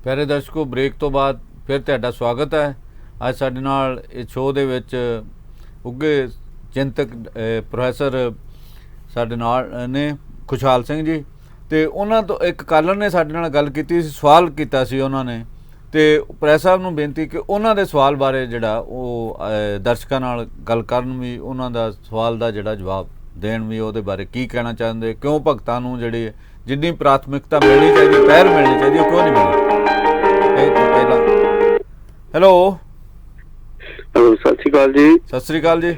ਪਿਆਰੇ ਦਰਸ਼ਕੋ, ਬ੍ਰੇਕ ਤੋਂ ਬਾਅਦ ਫਿਰ ਤੁਹਾਡਾ ਸਵਾਗਤ ਹੈ। ਅੱਜ ਸਾਡੇ ਨਾਲ ਇਸ ਸ਼ੋਅ ਦੇ ਵਿੱਚ ਉੱਘੇ ਚਿੰਤਕ ਪ੍ਰੋਫੈਸਰ ਸਾਡੇ ਨਾਲ ਨੇ ਖੁਸ਼ਹਾਲ ਸਿੰਘ ਜੀ, ਅਤੇ ਉਹਨਾਂ ਤੋਂ ਇੱਕ ਕਾਲਰ ਨੇ ਸਾਡੇ ਨਾਲ ਗੱਲ ਕੀਤੀ ਸੀ, ਸਵਾਲ ਕੀਤਾ ਸੀ ਉਹਨਾਂ ਨੇ, ਅਤੇ ਪ੍ਰੈਸ ਸਾਹਿਬ ਨੂੰ ਬੇਨਤੀ ਕਿ ਉਹਨਾਂ ਦੇ ਸਵਾਲ ਬਾਰੇ ਜਿਹੜਾ ਉਹ ਦਰਸ਼ਕਾਂ ਨਾਲ ਗੱਲ ਕਰਨ, ਵੀ ਉਹਨਾਂ ਦਾ ਸਵਾਲ ਦਾ ਜਿਹੜਾ ਜਵਾਬ ਦੇਣ, ਵੀ ਉਹਦੇ ਬਾਰੇ ਕੀ ਕਹਿਣਾ ਚਾਹੁੰਦੇ, ਕਿਉਂ ਭਗਤਾਂ ਨੂੰ ਜਿਹੜੀ ਜਿੰਨੀ ਪ੍ਰਾਥਮਿਕਤਾ ਮਿਲਣੀ ਚਾਹੀਦੀ, ਪਹਿਲ ਮਿਲਣੀ ਚਾਹੀਦੀ, ਉਹ ਕਿਉਂ ਨਹੀਂ ਮਿਲਦੀ। ਪਹਿਲਾਂ ਹੈਲੋ ਸਤਿ ਸ਼੍ਰੀ ਅਕਾਲ ਜੀ। ਸਤਿ ਸ਼੍ਰੀ ਅਕਾਲ ਜੀ।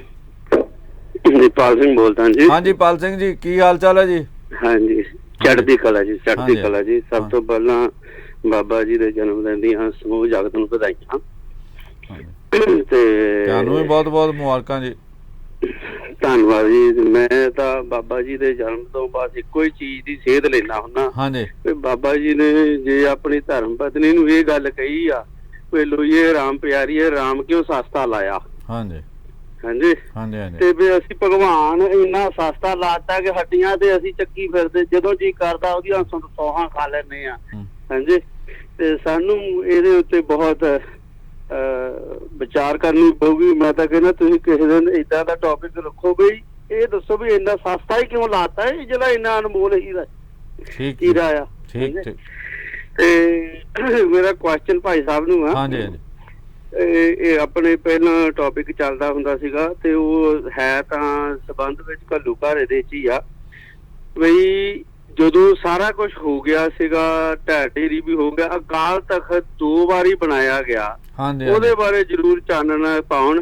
ਪਾਲ ਸਿੰਘ ਬੋਲਦਾ ਜੀ। ਹਾਂਜੀ ਪਾਲ ਸਿੰਘ ਜੀ, ਕੀ ਹਾਲ ਚਾਲ ਹੈ ਜੀ? ਹਾਂਜੀ, ਚੜ੍ਹਦੀ ਕਲਾ ਜੀ, ਚੜ੍ਹਦੀ ਕਲਾ ਜੀ। ਸਭ ਤੋਂ ਪਹਿਲਾਂ ਬਾਬਾ ਜੀ ਦੇ ਜਨਮ ਦਿਨ ਦੀਆਂ ਸਮੂਹ ਜਗਤ ਨੂੰ ਵਧਾਈਆਂ, ਤੇ ਤੁਹਾਨੂੰ ਵੀ ਬਹੁਤ ਬਹੁਤ ਮੁਬਾਰਕਾਂ ਜੀ। ਧੰਨਵਾਦ ਜੀ। ਮੈਂ ਤਾਂ ਬਾਬਾ ਜੀ ਦੇ ਜਨਮ ਤੋਂ ਬਾਅਦ ਇੱਕੋ ਹੀ ਚੀਜ਼ ਦੀ ਸੇਧ ਲੈਣਾ ਹੁੰਦਾ। ਹਾਂਜੀ, ਬਾਬਾ ਜੀ ਨੇ ਜੇ ਆਪਣੀ ਧਰਮ ਪਤਨੀ ਨੂੰ ਇਹ ਗੱਲ ਕਹੀ ਆ, ਵੀ ਲੋਈਏ ਰਾਮ ਪਿਆਰੀਏ, ਰਾਮ ਕਿਉਂ ਸਸਤਾ ਲਾਇਆ। ਹਾਂਜੀ ਹਾਂਜੀ ਹਾਂਜੀ ਹਾਂਜੀ। ਤੇ ਵੀ ਅਸੀਂ ਭਗਵਾਨ ਇੰਨਾ ਸਸਤਾ ਲਾਤਾ ਕਿ ਹੱਡੀਆਂ ਤੇ ਅਸੀਂ ਚੱਕੀ ਫਿਰਦੇ, ਜਦੋਂ ਜੀ ਕਰਦਾ ਉਹਦੀਆਂ ਸੌਹਾਂ ਖਾ ਲੈਂਦੇ ਆ। ਹਾਂਜੀ, ਤੇ ਸਾਨੂੰ ਇਹਦੇ ਉੱਤੇ ਬਹੁਤ ਵਿਚਾਰ ਕਰਨੀ ਪਊਗੀ। ਮੈਂ ਤਾਂ ਕਹਿੰਦਾ ਤੁਸੀਂ ਕਿਸੇ ਦਿਨ ਏਦਾਂ ਦਾ ਟੌਪਿਕ ਰੱਖੋ, ਬਈ ਇਹ ਦੱਸੋ ਵੀ ਇੰਨਾ ਸਸਤਾ ਹੀ ਕਿਉਂ ਲਾਤਾ ਹੈ ਜਿਹੜਾ ਇੰਨਾ ਅਨਮੋਲ ਹੀਰਾ ਆ। ਤੇ ਮੇਰਾ ਕੁਐਸਚਨ ਭਾਈ ਸਾਹਿਬ ਨੂੰ ਆ। ਹਾਂਜੀ ਹਾਂਜੀ। ਇਹ ਆਪਣੇ ਪਹਿਲਾਂ ਟੌਪਿਕ ਚੱਲਦਾ ਹੁੰਦਾ ਸੀਗਾ, ਤੇ ਉਹ ਹੈ ਤਾਂ ਸੰਬੰਧ ਵਿੱਚ ਘੱਲੂ ਘਾਰੇ ਦੇ ਚ ਹੀ ਆ। ਬਈ ਜਦੋਂ ਸਾਰਾ ਕੁਝ ਹੋ ਗਿਆ ਸੀਗਾ, ਢਹਿ ਢੇਰੀ ਵੀ ਹੋ ਗਿਆ, ਅਕਾਲ ਤਖਤ 2 ਵਾਰੀ ਬਣਾਇਆ ਗਿਆ, ਉਹਦੇ ਬਾਰੇ ਜ਼ਰੂਰ ਚਾਨਣਾ ਪਾਉਣ,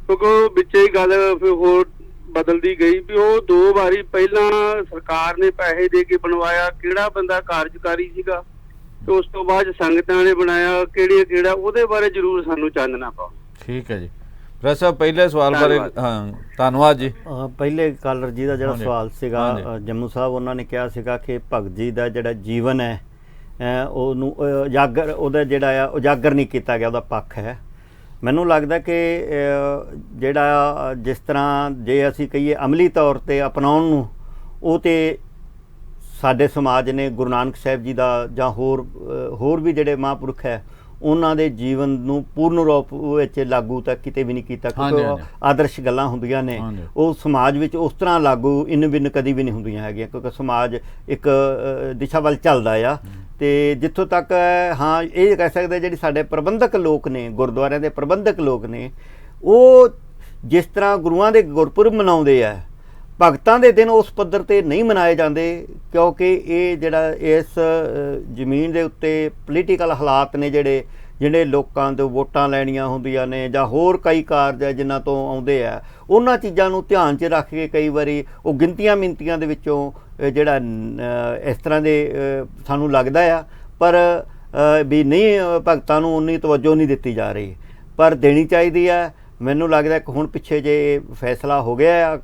ਕਿਉਂਕਿ ਉਹ ਵਿੱਚ ਹੀ ਗੱਲ ਫਿਰ ਹੋਰ ਬਦਲਦੀ ਗਈ ਵੀ ਉਹ 2 ਵਾਰੀ ਪਹਿਲਾਂ ਸਰਕਾਰ ਨੇ ਪੈਸੇ ਦੇ ਕੇ ਬਣਵਾਇਆ, ਕਿਹੜਾ ਬੰਦਾ ਕਾਰਜਕਾਰੀ ਸੀਗਾ, ਤੇ ਉਸ ਤੋਂ ਬਾਅਦ ਸੰਗਤਾਂ ਨੇ ਬਣਾਇਆ ਕਿਹੜਾ, ਉਹਦੇ ਬਾਰੇ ਜ਼ਰੂਰ ਸਾਨੂੰ ਚਾਨਣਾ ਪਾਓ। ਠੀਕ ਹੈ ਜੀ। ਪ੍ਰੈਸ ਸਾਹਿਬ, ਪਹਿਲੇ ਸਵਾਲ ਬਾਰੇ। ਹਾਂ, ਧੰਨਵਾਦ ਜੀ। ਪਹਿਲੇ ਕਾਲਰ ਜੀ ਦਾ ਜਿਹੜਾ ਸਵਾਲ ਸੀਗਾ ਜੰਮੂ ਸਾਹਿਬ, ਉਹਨਾਂ ਨੇ ਕਿਹਾ ਸੀਗਾ ਕਿ ਭਗਤ ਜੀ ਦਾ ਜਿਹੜਾ ਜੀਵਨ ਹੈ ਉਹਨੂੰ ਉਹਦਾ ਜਿਹੜਾ ਆ ਉਜਾਗਰ ਨਹੀਂ ਕੀਤਾ ਗਿਆ, ਉਹਦਾ ਪੱਖ ਹੈ। ਮੈਨੂੰ ਲੱਗਦਾ ਕਿ ਜਿਹੜਾ ਜਿਸ ਤਰ੍ਹਾਂ ਜੇ ਅਸੀਂ ਕਹੀਏ ਅਮਲੀ ਤੌਰ 'ਤੇ ਅਪਣਾਉਣ ਨੂੰ, ਉਹ ਤਾਂ ਸਾਡੇ ਸਮਾਜ ਨੇ ਗੁਰੂ ਨਾਨਕ ਸਾਹਿਬ ਜੀ ਦਾ ਜਾਂ ਹੋਰ ਵੀ ਜਿਹੜੇ ਮਹਾਂਪੁਰਖ ਹੈ ਉਹਨਾਂ ਦੇ ਜੀਵਨ ਨੂੰ ਪੂਰਨ ਰੂਪ ਵਿੱਚ ਲਾਗੂ ਤਾਂ ਕਿਤੇ ਵੀ ਨਹੀਂ ਕੀਤਾ, ਕਿਉਂਕਿ ਉਹ ਆਦਰਸ਼ ਗੱਲਾਂ ਹੁੰਦੀਆਂ ਨੇ, ਉਹ ਸਮਾਜ ਵਿੱਚ ਉਸ ਤਰ੍ਹਾਂ ਲਾਗੂ ਇਨ ਬਿਨ ਕਦੀ ਵੀ ਨਹੀਂ ਹੁੰਦੀਆਂ ਹੈਗੀਆਂ, ਕਿਉਂਕਿ ਸਮਾਜ ਇੱਕ ਦਿਸ਼ਾ ਵੱਲ ਚੱਲਦਾ ਆ। ਅਤੇ ਜਿੱਥੋਂ ਤੱਕ ਹਾਂ ਇਹ ਕਹਿ ਸਕਦੇ ਜਿਹੜੀ ਸਾਡੇ ਪ੍ਰਬੰਧਕ ਲੋਕ ਨੇ, ਗੁਰਦੁਆਰਿਆਂ ਦੇ ਪ੍ਰਬੰਧਕ ਲੋਕ ਨੇ, ਉਹ ਜਿਸ ਤਰ੍ਹਾਂ ਗੁਰੂਆਂ ਦੇ ਗੁਰਪੁਰਬ ਮਨਾਉਂਦੇ ਆ, ਭਗਤਾਂ ਦੇ ਦਿਨ ਉਸ ਪੱਧਰ 'ਤੇ ਨਹੀਂ ਮਨਾਏ ਜਾਂਦੇ, ਕਿਉਂਕਿ ਇਹ ਜਿਹੜਾ ਇਸ ਜ਼ਮੀਨ ਦੇ ਉੱਤੇ ਪੋਲੀਟੀਕਲ ਹਾਲਾਤ ਨੇ, ਜਿਹੜੇ ਲੋਕਾਂ ਤੋਂ ਵੋਟਾਂ ਲੈਣੀਆਂ ਹੁੰਦੀਆਂ ਨੇ ਜਾਂ ਹੋਰ ਕਈ ਕਾਰਜ ਜਿਨ੍ਹਾਂ ਤੋਂ ਆਉਂਦੇ ਆ, ਉਹਨਾਂ ਚੀਜ਼ਾਂ ਨੂੰ ਧਿਆਨ 'ਚ ਰੱਖ ਕੇ ਕਈ ਵਾਰੀ ਉਹ ਗਿਣਤੀਆਂ ਮਿਣਤੀਆਂ ਦੇ ਵਿੱਚੋਂ ਜਿਹੜਾ ਇਸ ਤਰ੍ਹਾਂ ਦੇ ਸਾਨੂੰ ਲੱਗਦਾ ਆ, ਪਰ ਵੀ ਨਹੀਂ, ਭਗਤਾਂ ਨੂੰ ਉਨੀ ਤਵੱਜੋ ਨਹੀਂ ਦਿੱਤੀ ਜਾ ਰਹੀ, ਪਰ ਦੇਣੀ ਚਾਹੀਦੀ ਆ। ਮੈਨੂੰ ਲੱਗਦਾ ਕਿ ਹੁਣ ਪਿੱਛੇ ਜੇ ਫੈਸਲਾ ਹੋ ਗਿਆ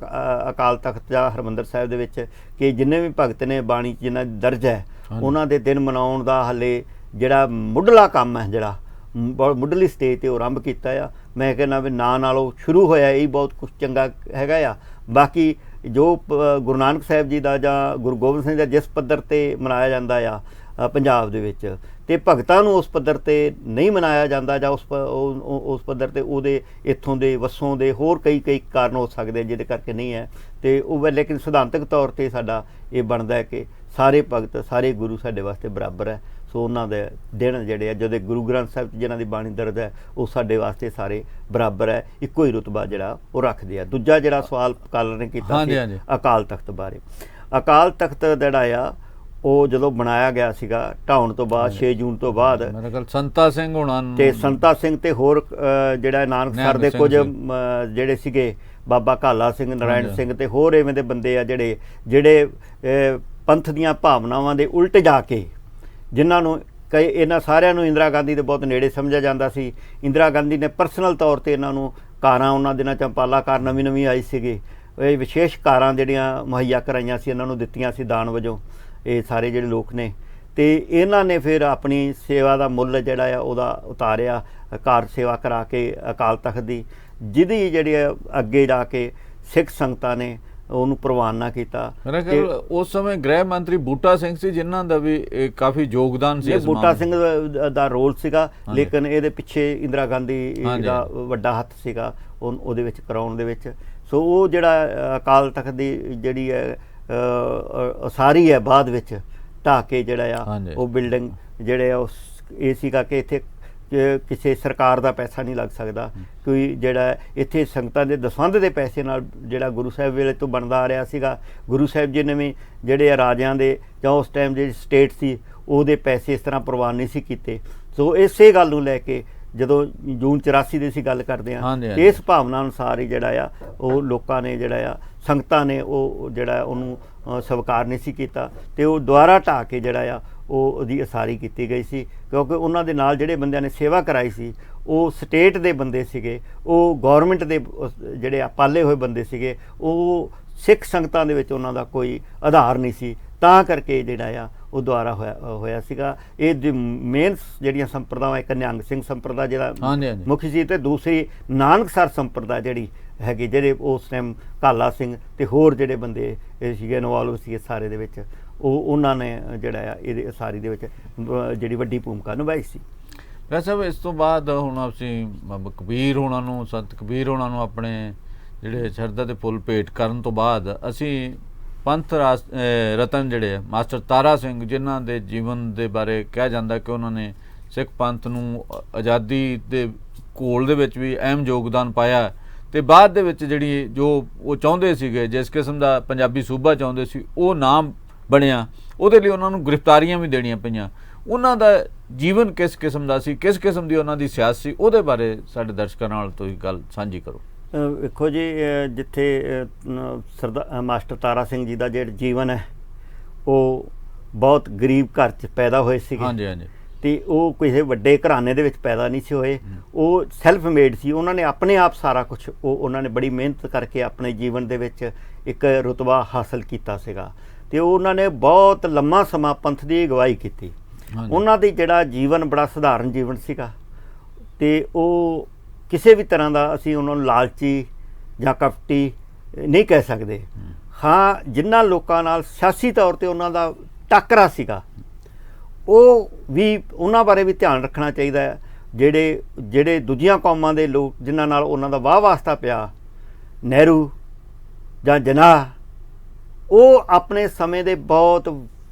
ਅਕਾਲ ਤਖਤ ਜਾਂ ਹਰਿਮੰਦਰ ਸਾਹਿਬ ਦੇ ਵਿੱਚ ਕਿ ਜਿੰਨੇ ਵੀ ਭਗਤ ਨੇ ਬਾਣੀ 'ਚ ਜਿਨ੍ਹਾਂ ਦੀ ਦਰਜ ਹੈ, ਉਹਨਾਂ ਦੇ ਦਿਨ ਮਨਾਉਣ ਦਾ ਹਾਲੇ ਜਿਹੜਾ ਮੁੱਢਲਾ ਕੰਮ ਹੈ, ਜਿਹੜਾ ਮੁੱਢਲੀ ਸਟੇਜ 'ਤੇ ਉਹ ਆਰੰਭ ਕੀਤਾ ਆ। ਮੈਂ ਕਹਿੰਦਾ ਵੀ ਨਾਲੋਂ ਸ਼ੁਰੂ ਹੋਇਆ ਇਹ ਬਹੁਤ ਕੁਛ ਚੰਗਾ ਹੈਗਾ ਆ। ਬਾਕੀ ਜੋ ਗੁਰੂ ਨਾਨਕ ਸਾਹਿਬ ਜੀ ਦਾ ਜਾਂ ਗੁਰੂ ਗੋਬਿੰਦ ਸਿੰਘ ਦਾ ਜਿਸ ਪੱਧਰ 'ਤੇ ਮਨਾਇਆ ਜਾਂਦਾ ਆ ਪੰਜਾਬ ਦੇ ਵਿੱਚ, ਅਤੇ ਭਗਤਾਂ ਨੂੰ ਉਸ ਪੱਧਰ 'ਤੇ ਨਹੀਂ ਮਨਾਇਆ ਜਾਂਦਾ, ਜਾਂ ਉਸ ਪੱਧਰ 'ਤੇ ਉਹਦੇ ਇੱਥੋਂ ਦੇ ਵਸੋਂ ਦੇ ਹੋਰ ਕਈ ਕਾਰਨ ਹੋ ਸਕਦੇ ਜਿਹਦੇ ਕਰਕੇ ਨਹੀਂ ਹੈ। ਅਤੇ ਉਹ ਲੇਕਿਨ ਸਿਧਾਂਤਕ ਤੌਰ 'ਤੇ ਸਾਡਾ ਇਹ ਬਣਦਾ ਹੈ ਕਿ ਸਾਰੇ ਭਗਤ, ਸਾਰੇ ਗੁਰੂ ਸਾਡੇ ਵਾਸਤੇ ਬਰਾਬਰ ਹੈ। ਸੋ ਉਹਨਾਂ ਦੇ ਦਿਨ ਜਿਹੜੇ ਆ, ਜਦੋਂ ਗੁਰੂ ਗ੍ਰੰਥ ਸਾਹਿਬ 'ਚ ਜਿਹਨਾਂ ਦੀ ਬਾਣੀ ਦਰਜ ਹੈ, ਉਹ ਸਾਡੇ ਵਾਸਤੇ ਸਾਰੇ ਬਰਾਬਰ ਹੈ, ਇੱਕੋ ਹੀ ਰੁਤਬਾ ਜਿਹੜਾ ਉਹ ਰੱਖਦੇ ਆ। ਦੂਜਾ ਜਿਹੜਾ ਸਵਾਲ ਕਾਲਰ ਨੇ ਕੀਤਾ ਸੀ ਅਕਾਲ ਤਖਤ ਬਾਰੇ, ਅਕਾਲ ਤਖਤ ਜਿਹੜਾ ਆ ਉਹ ਜਦੋਂ ਬਣਾਇਆ ਗਿਆ ਸੀਗਾ ਢਾਉਣ ਤੋਂ ਬਾਅਦ 6 ਜੂਨ ਤੋਂ ਬਾਅਦ, ਸੰਤਾ ਸਿੰਘ ਹੋਣਾ ਤੇ ਸੰਤਾ ਸਿੰਘ ਤੇ ਹੋਰ ਜਿਹੜਾ ਨਾਨਕਸਰ ਦੇ ਕੁਝ ਜਿਹੜੇ ਸੀਗੇ, ਬਾਬਾ ਕਾਲਾ ਸਿੰਘ, ਨਾਰਾਇਣ ਸਿੰਘ ਤੇ ਹੋਰ ਇਵੇਂ ਦੇ ਬੰਦੇ ਆ ਜਿਹੜੇ ਪੰਥ ਦੀਆਂ ਭਾਵਨਾਵਾਂ ਦੇ ਉਲਟ ਜਾ ਕੇ, ਜਿਨ੍ਹਾਂ ਨੂੰ ਇਹਨਾਂ ਸਾਰਿਆਂ ਨੂੰ ਇੰਦਰਾ ਗਾਂਧੀ ਦੇ ਬਹੁਤ ਨੇੜੇ ਸਮਝਿਆ ਜਾਂਦਾ ਸੀ। ਇੰਦਰਾ ਗਾਂਧੀ ਨੇ ਪਰਸਨਲ ਤੌਰ 'ਤੇ ਇਹਨਾਂ ਨੂੰ ਕਾਰਾਂ, ਉਹਨਾਂ ਦਿਨਾਂ ਚੰਪਾਲਾ ਕਾਰ ਨਵੀਂ ਆਈ ਸੀਗੀ, ਇਹ ਵਿਸ਼ੇਸ਼ ਕਾਰਾਂ ਜਿਹੜੀਆਂ ਮੁਹੱਈਆ ਕਰਾਈਆਂ ਸੀ, ਇਹਨਾਂ ਨੂੰ ਦਿੱਤੀਆਂ ਸੀ ਦਾਨ ਵਜੋਂ ਇਹ ਸਾਰੇ ਜਿਹੜੇ ਲੋਕ ਨੇ। ਅਤੇ ਇਹਨਾਂ ਨੇ ਫਿਰ ਆਪਣੀ ਸੇਵਾ ਦਾ ਮੁੱਲ ਜਿਹੜਾ ਆ ਉਹਦਾ ਉਤਾਰਿਆ, ਕਾਰ ਸੇਵਾ ਕਰਾ ਕੇ ਅਕਾਲ ਤਖਤ ਦੀ, ਜਿਹਦੀ ਜਿਹੜੀ ਅੱਗੇ ਜਾ ਕੇ ਸਿੱਖ ਸੰਗਤਾਂ ਨੇ ਉਹਨੂੰ ਪ੍ਰਵਾਨ ਨਾ ਕੀਤਾ। ਮੇਰਾ ਖਿਆਲ ਉਸ ਸਮੇਂ ਗ੍ਰਹਿ ਮੰਤਰੀ ਬੂਟਾ ਸਿੰਘ ਸੀ, ਜਿਨ੍ਹਾਂ ਦਾ ਵੀ ਕਾਫੀ ਯੋਗਦਾਨ ਸੀ। ਬੂਟਾ ਸਿੰਘ ਦਾ ਰੋਲ ਸੀਗਾ, ਲੇਕਿਨ ਇਹਦੇ ਪਿੱਛੇ ਇੰਦਰਾ ਗਾਂਧੀ ਦਾ ਵੱਡਾ ਹੱਥ ਸੀਗਾ ਉਹਦੇ ਵਿੱਚ ਕਰਾਉਣ ਦੇ ਵਿੱਚ। ਸੋ ਉਹ ਜਿਹੜਾ ਅਕਾਲ ਤਖਤ ਦੀ ਜਿਹੜੀ ਹੈ ਉਸਾਰੀ ਹੈ ਬਾਅਦ ਵਿੱਚ ਢਾਹ ਕੇ ਜਿਹੜਾ ਆ ਉਹ ਬਿਲਡਿੰਗ ਜਿਹੜੇ ਆ ਇਹ ਸੀਗਾ ਕਿ ਇੱਥੇ ਕਿਸੇ ਸਰਕਾਰ ਦਾ ਪੈਸਾ ਨਹੀਂ ਲੱਗ ਸਕਦਾ, ਕੋਈ ਜਿਹੜਾ ਇੱਥੇ ਸੰਗਤਾਂ ਦੇ ਦਸਵੰਧ ਦੇ ਪੈਸੇ ਨਾਲ ਜਿਹੜਾ ਗੁਰੂ ਸਾਹਿਬ ਵੇਲੇ ਤੋਂ ਬਣਦਾ ਆ ਰਿਹਾ ਸੀਗਾ। ਗੁਰੂ ਸਾਹਿਬ ਜੀ ਨੇ ਵੀ ਜਿਹੜੇ ਰਾਜਿਆਂ ਦੇ ਜਾਂ ਉਸ ਟਾਈਮ ਜਿਹੜੀ ਸਟੇਟ ਸੀ ਉਹਦੇ ਪੈਸੇ ਇਸ ਤਰ੍ਹਾਂ ਪ੍ਰਵਾਨ ਨਹੀਂ ਸੀ ਕੀਤੇ। ਸੋ ਇਸੇ ਗੱਲ ਨੂੰ ਲੈ ਕੇ ਜਦੋਂ ਜੂਨ 84 ਦੀ ਅਸੀਂ ਗੱਲ ਕਰਦੇ ਹਾਂ, ਇਸ ਭਾਵਨਾ ਅਨੁਸਾਰ ਹੀ ਜਿਹੜਾ ਆ ਉਹ ਲੋਕਾਂ ਨੇ ਜਿਹੜਾ ਆ ਸੰਗਤਾਂ ਨੇ ਉਹ ਜਿਹੜਾ ਉਹਨੂੰ ਸਵੀਕਾਰ ਨਹੀਂ ਸੀ ਕੀਤਾ ਅਤੇ ਉਹ ਦੁਬਾਰਾ ਢਾਹ ਕੇ ਜਿਹੜਾ ਆ ਉਹ ਉਹਦੀ ਉਸਾਰੀ ਕੀਤੀ ਗਈ ਸੀ, ਕਿਉਂਕਿ ਉਹਨਾਂ ਦੇ ਨਾਲ ਜਿਹੜੇ ਬੰਦਿਆਂ ਨੇ ਸੇਵਾ ਕਰਾਈ ਸੀ ਉਹ ਸਟੇਟ ਦੇ ਬੰਦੇ ਸੀਗੇ, ਉਹ ਗੌਰਮੈਂਟ ਦੇ ਜਿਹੜੇ ਪਾਲੇ ਹੋਏ ਬੰਦੇ ਸੀਗੇ, ਉਹ ਸਿੱਖ ਸੰਗਤਾਂ ਦੇ ਵਿੱਚ ਉਹਨਾਂ ਦਾ ਕੋਈ ਆਧਾਰ ਨਹੀਂ ਸੀ, ਤਾਂ ਕਰਕੇ ਜਿਹੜਾ ਆ ਉਹ ਦੁਆਰਾ ਹੋਇਆ ਸੀਗਾ। ਇਹ ਮੇਨ ਜਿਹੜੀਆਂ ਸੰਪਰਦਾਵਾਂ, ਇੱਕ ਨਿਹੰਗ ਸਿੰਘ ਸੰਪਰਦਾ ਜਿਹੜਾ ਮੁੱਖ ਸੀ, ਅਤੇ ਦੂਸਰੀ ਨਾਨਕਸਰ ਸੰਪਰਦਾ ਜਿਹੜੀ ਹੈਗੀ, ਜਿਹੜੇ ਉਸ ਟਾਈਮ ਕਾਲਾ ਸਿੰਘ ਅਤੇ ਹੋਰ ਜਿਹੜੇ ਬੰਦੇ ਸੀਗੇ ਇਨਵੋਲਵ ਸੀਗੇ ਸਾਰੇ ਦੇ ਵਿੱਚ, ਉਹਨਾਂ ਨੇ ਜਿਹੜਾ ਆ ਇਹਦੀ ਉਸਾਰੀ ਦੇ ਵਿੱਚ ਜਿਹੜੀ ਵੱਡੀ ਭੂਮਿਕਾ ਨਿਭਾਈ ਸੀ। ਵੈਸੇ ਇਸ ਤੋਂ ਬਾਅਦ ਹੁਣ ਅਸੀਂ ਕਬੀਰ ਹੋਣਾ ਨੂੰ, ਸੰਤ ਕਬੀਰ ਹੋਣਾ ਨੂੰ ਆਪਣੇ ਜਿਹੜੇ ਸ਼ਰਧਾ ਦੇ ਫੁੱਲ ਭੇਟ ਕਰਨ ਤੋਂ ਬਾਅਦ ਅਸੀਂ ਪੰਥ ਰਤਨ ਜਿਹੜੇ ਆ ਮਾਸਟਰ ਤਾਰਾ ਸਿੰਘ, ਜਿਨ੍ਹਾਂ ਦੇ ਜੀਵਨ ਦੇ ਬਾਰੇ ਕਿਹਾ ਜਾਂਦਾ ਕਿ ਉਹਨਾਂ ਨੇ ਸਿੱਖ ਪੰਥ ਨੂੰ ਆਜ਼ਾਦੀ ਦੇ ਘੋਲ ਦੇ ਵਿੱਚ ਵੀ ਅਹਿਮ ਯੋਗਦਾਨ ਪਾਇਆ, ਅਤੇ ਬਾਅਦ ਦੇ ਵਿੱਚ ਜਿਹੜੀ ਜੋ ਉਹ ਚਾਹੁੰਦੇ ਸੀਗੇ, ਜਿਸ ਕਿਸਮ ਦਾ ਪੰਜਾਬੀ ਸੂਬਾ ਚਾਹੁੰਦੇ ਸੀ, ਉਹ ਨਾਮ ਬਣਿਆ। ਉਹਦੇ ਲਈ ਉਹਨਾਂ ਨੂੰ ਗ੍ਰਿਫਤਾਰੀਆਂ ਵੀ ਦੇਣੀਆਂ ਪਈਆਂ। ਉਹਨਾਂ ਦਾ ਜੀਵਨ ਕਿਸ ਕਿਸਮ ਦਾ ਸੀ, ਕਿਸ ਕਿਸਮ ਦੀ ਉਹਨਾਂ ਦੀ ਸਿਆਸਤ ਸੀ, ਉਹਦੇ ਬਾਰੇ ਸਾਡੇ ਦਰਸ਼ਕਾਂ ਨਾਲ ਤੁਸੀਂ ਗੱਲ ਸਾਂਝੀ ਕਰੋ। ਵੇਖੋ ਜੀ, ਜਿੱਥੇ ਮਾਸਟਰ ਤਾਰਾ ਸਿੰਘ ਜੀ ਦਾ ਜਿਹੜਾ ਜੀਵਨ ਹੈ ਉਹ ਬਹੁਤ ਗਰੀਬ ਘਰ 'ਚ ਪੈਦਾ ਹੋਏ ਸੀਗੇ। ਹਾਂਜੀ ਹਾਂਜੀ। ਅਤੇ ਉਹ ਕਿਸੇ ਵੱਡੇ ਘਰਾਣੇ ਦੇ ਵਿੱਚ ਪੈਦਾ ਨਹੀਂ ਸੀ ਹੋਏ, ਉਹ ਸੈਲਫ ਮੇਡ ਸੀ। ਉਹਨਾਂ ਨੇ ਆਪਣੇ ਆਪ ਸਾਰਾ ਕੁਛ ਉਹਨਾਂ ਨੇ ਬੜੀ ਮਿਹਨਤ ਕਰਕੇ ਆਪਣੇ ਜੀਵਨ ਦੇ ਵਿੱਚ ਇੱਕ ਰੁਤਬਾ ਹਾਸਲ ਕੀਤਾ ਸੀਗਾ, ਅਤੇ ਉਹਨਾਂ ਨੇ ਬਹੁਤ ਲੰਮਾ ਸਮਾਂ ਪੰਥ ਦੀ ਅਗਵਾਈ ਕੀਤੀ। ਉਹਨਾਂ ਦੀ ਜਿਹੜਾ ਜੀਵਨ ਬੜਾ ਸਧਾਰਨ ਜੀਵਨ ਸੀਗਾ, ਅਤੇ ਉਹ ਕਿਸੇ ਵੀ ਤਰ੍ਹਾਂ ਦਾ ਅਸੀਂ ਉਹਨਾਂ ਨੂੰ ਲਾਲਚੀ ਜਾਂ ਕਪਟੀ ਨਹੀਂ ਕਹਿ ਸਕਦੇ। ਹਾਂ, ਜਿਨ੍ਹਾਂ ਲੋਕਾਂ ਨਾਲ ਸਿਆਸੀ ਤੌਰ 'ਤੇ ਉਹਨਾਂ ਦਾ ਟਾਕਰਾ ਸੀਗਾ, ਉਹ ਵੀ ਉਹਨਾਂ ਬਾਰੇ ਵੀ ਧਿਆਨ ਰੱਖਣਾ ਚਾਹੀਦਾ ਹੈ। ਜਿਹੜੇ ਦੂਜੀਆਂ ਕੌਮਾਂ ਦੇ ਲੋਕ ਜਿਨ੍ਹਾਂ ਨਾਲ ਉਹਨਾਂ ਦਾ ਵਾਹ ਵਾਸਤਾ ਪਿਆ, ਨਹਿਰੂ ਜਾਂ ਜਿਨਾਹ, ਉਹ ਆਪਣੇ ਸਮੇਂ ਦੇ ਬਹੁਤ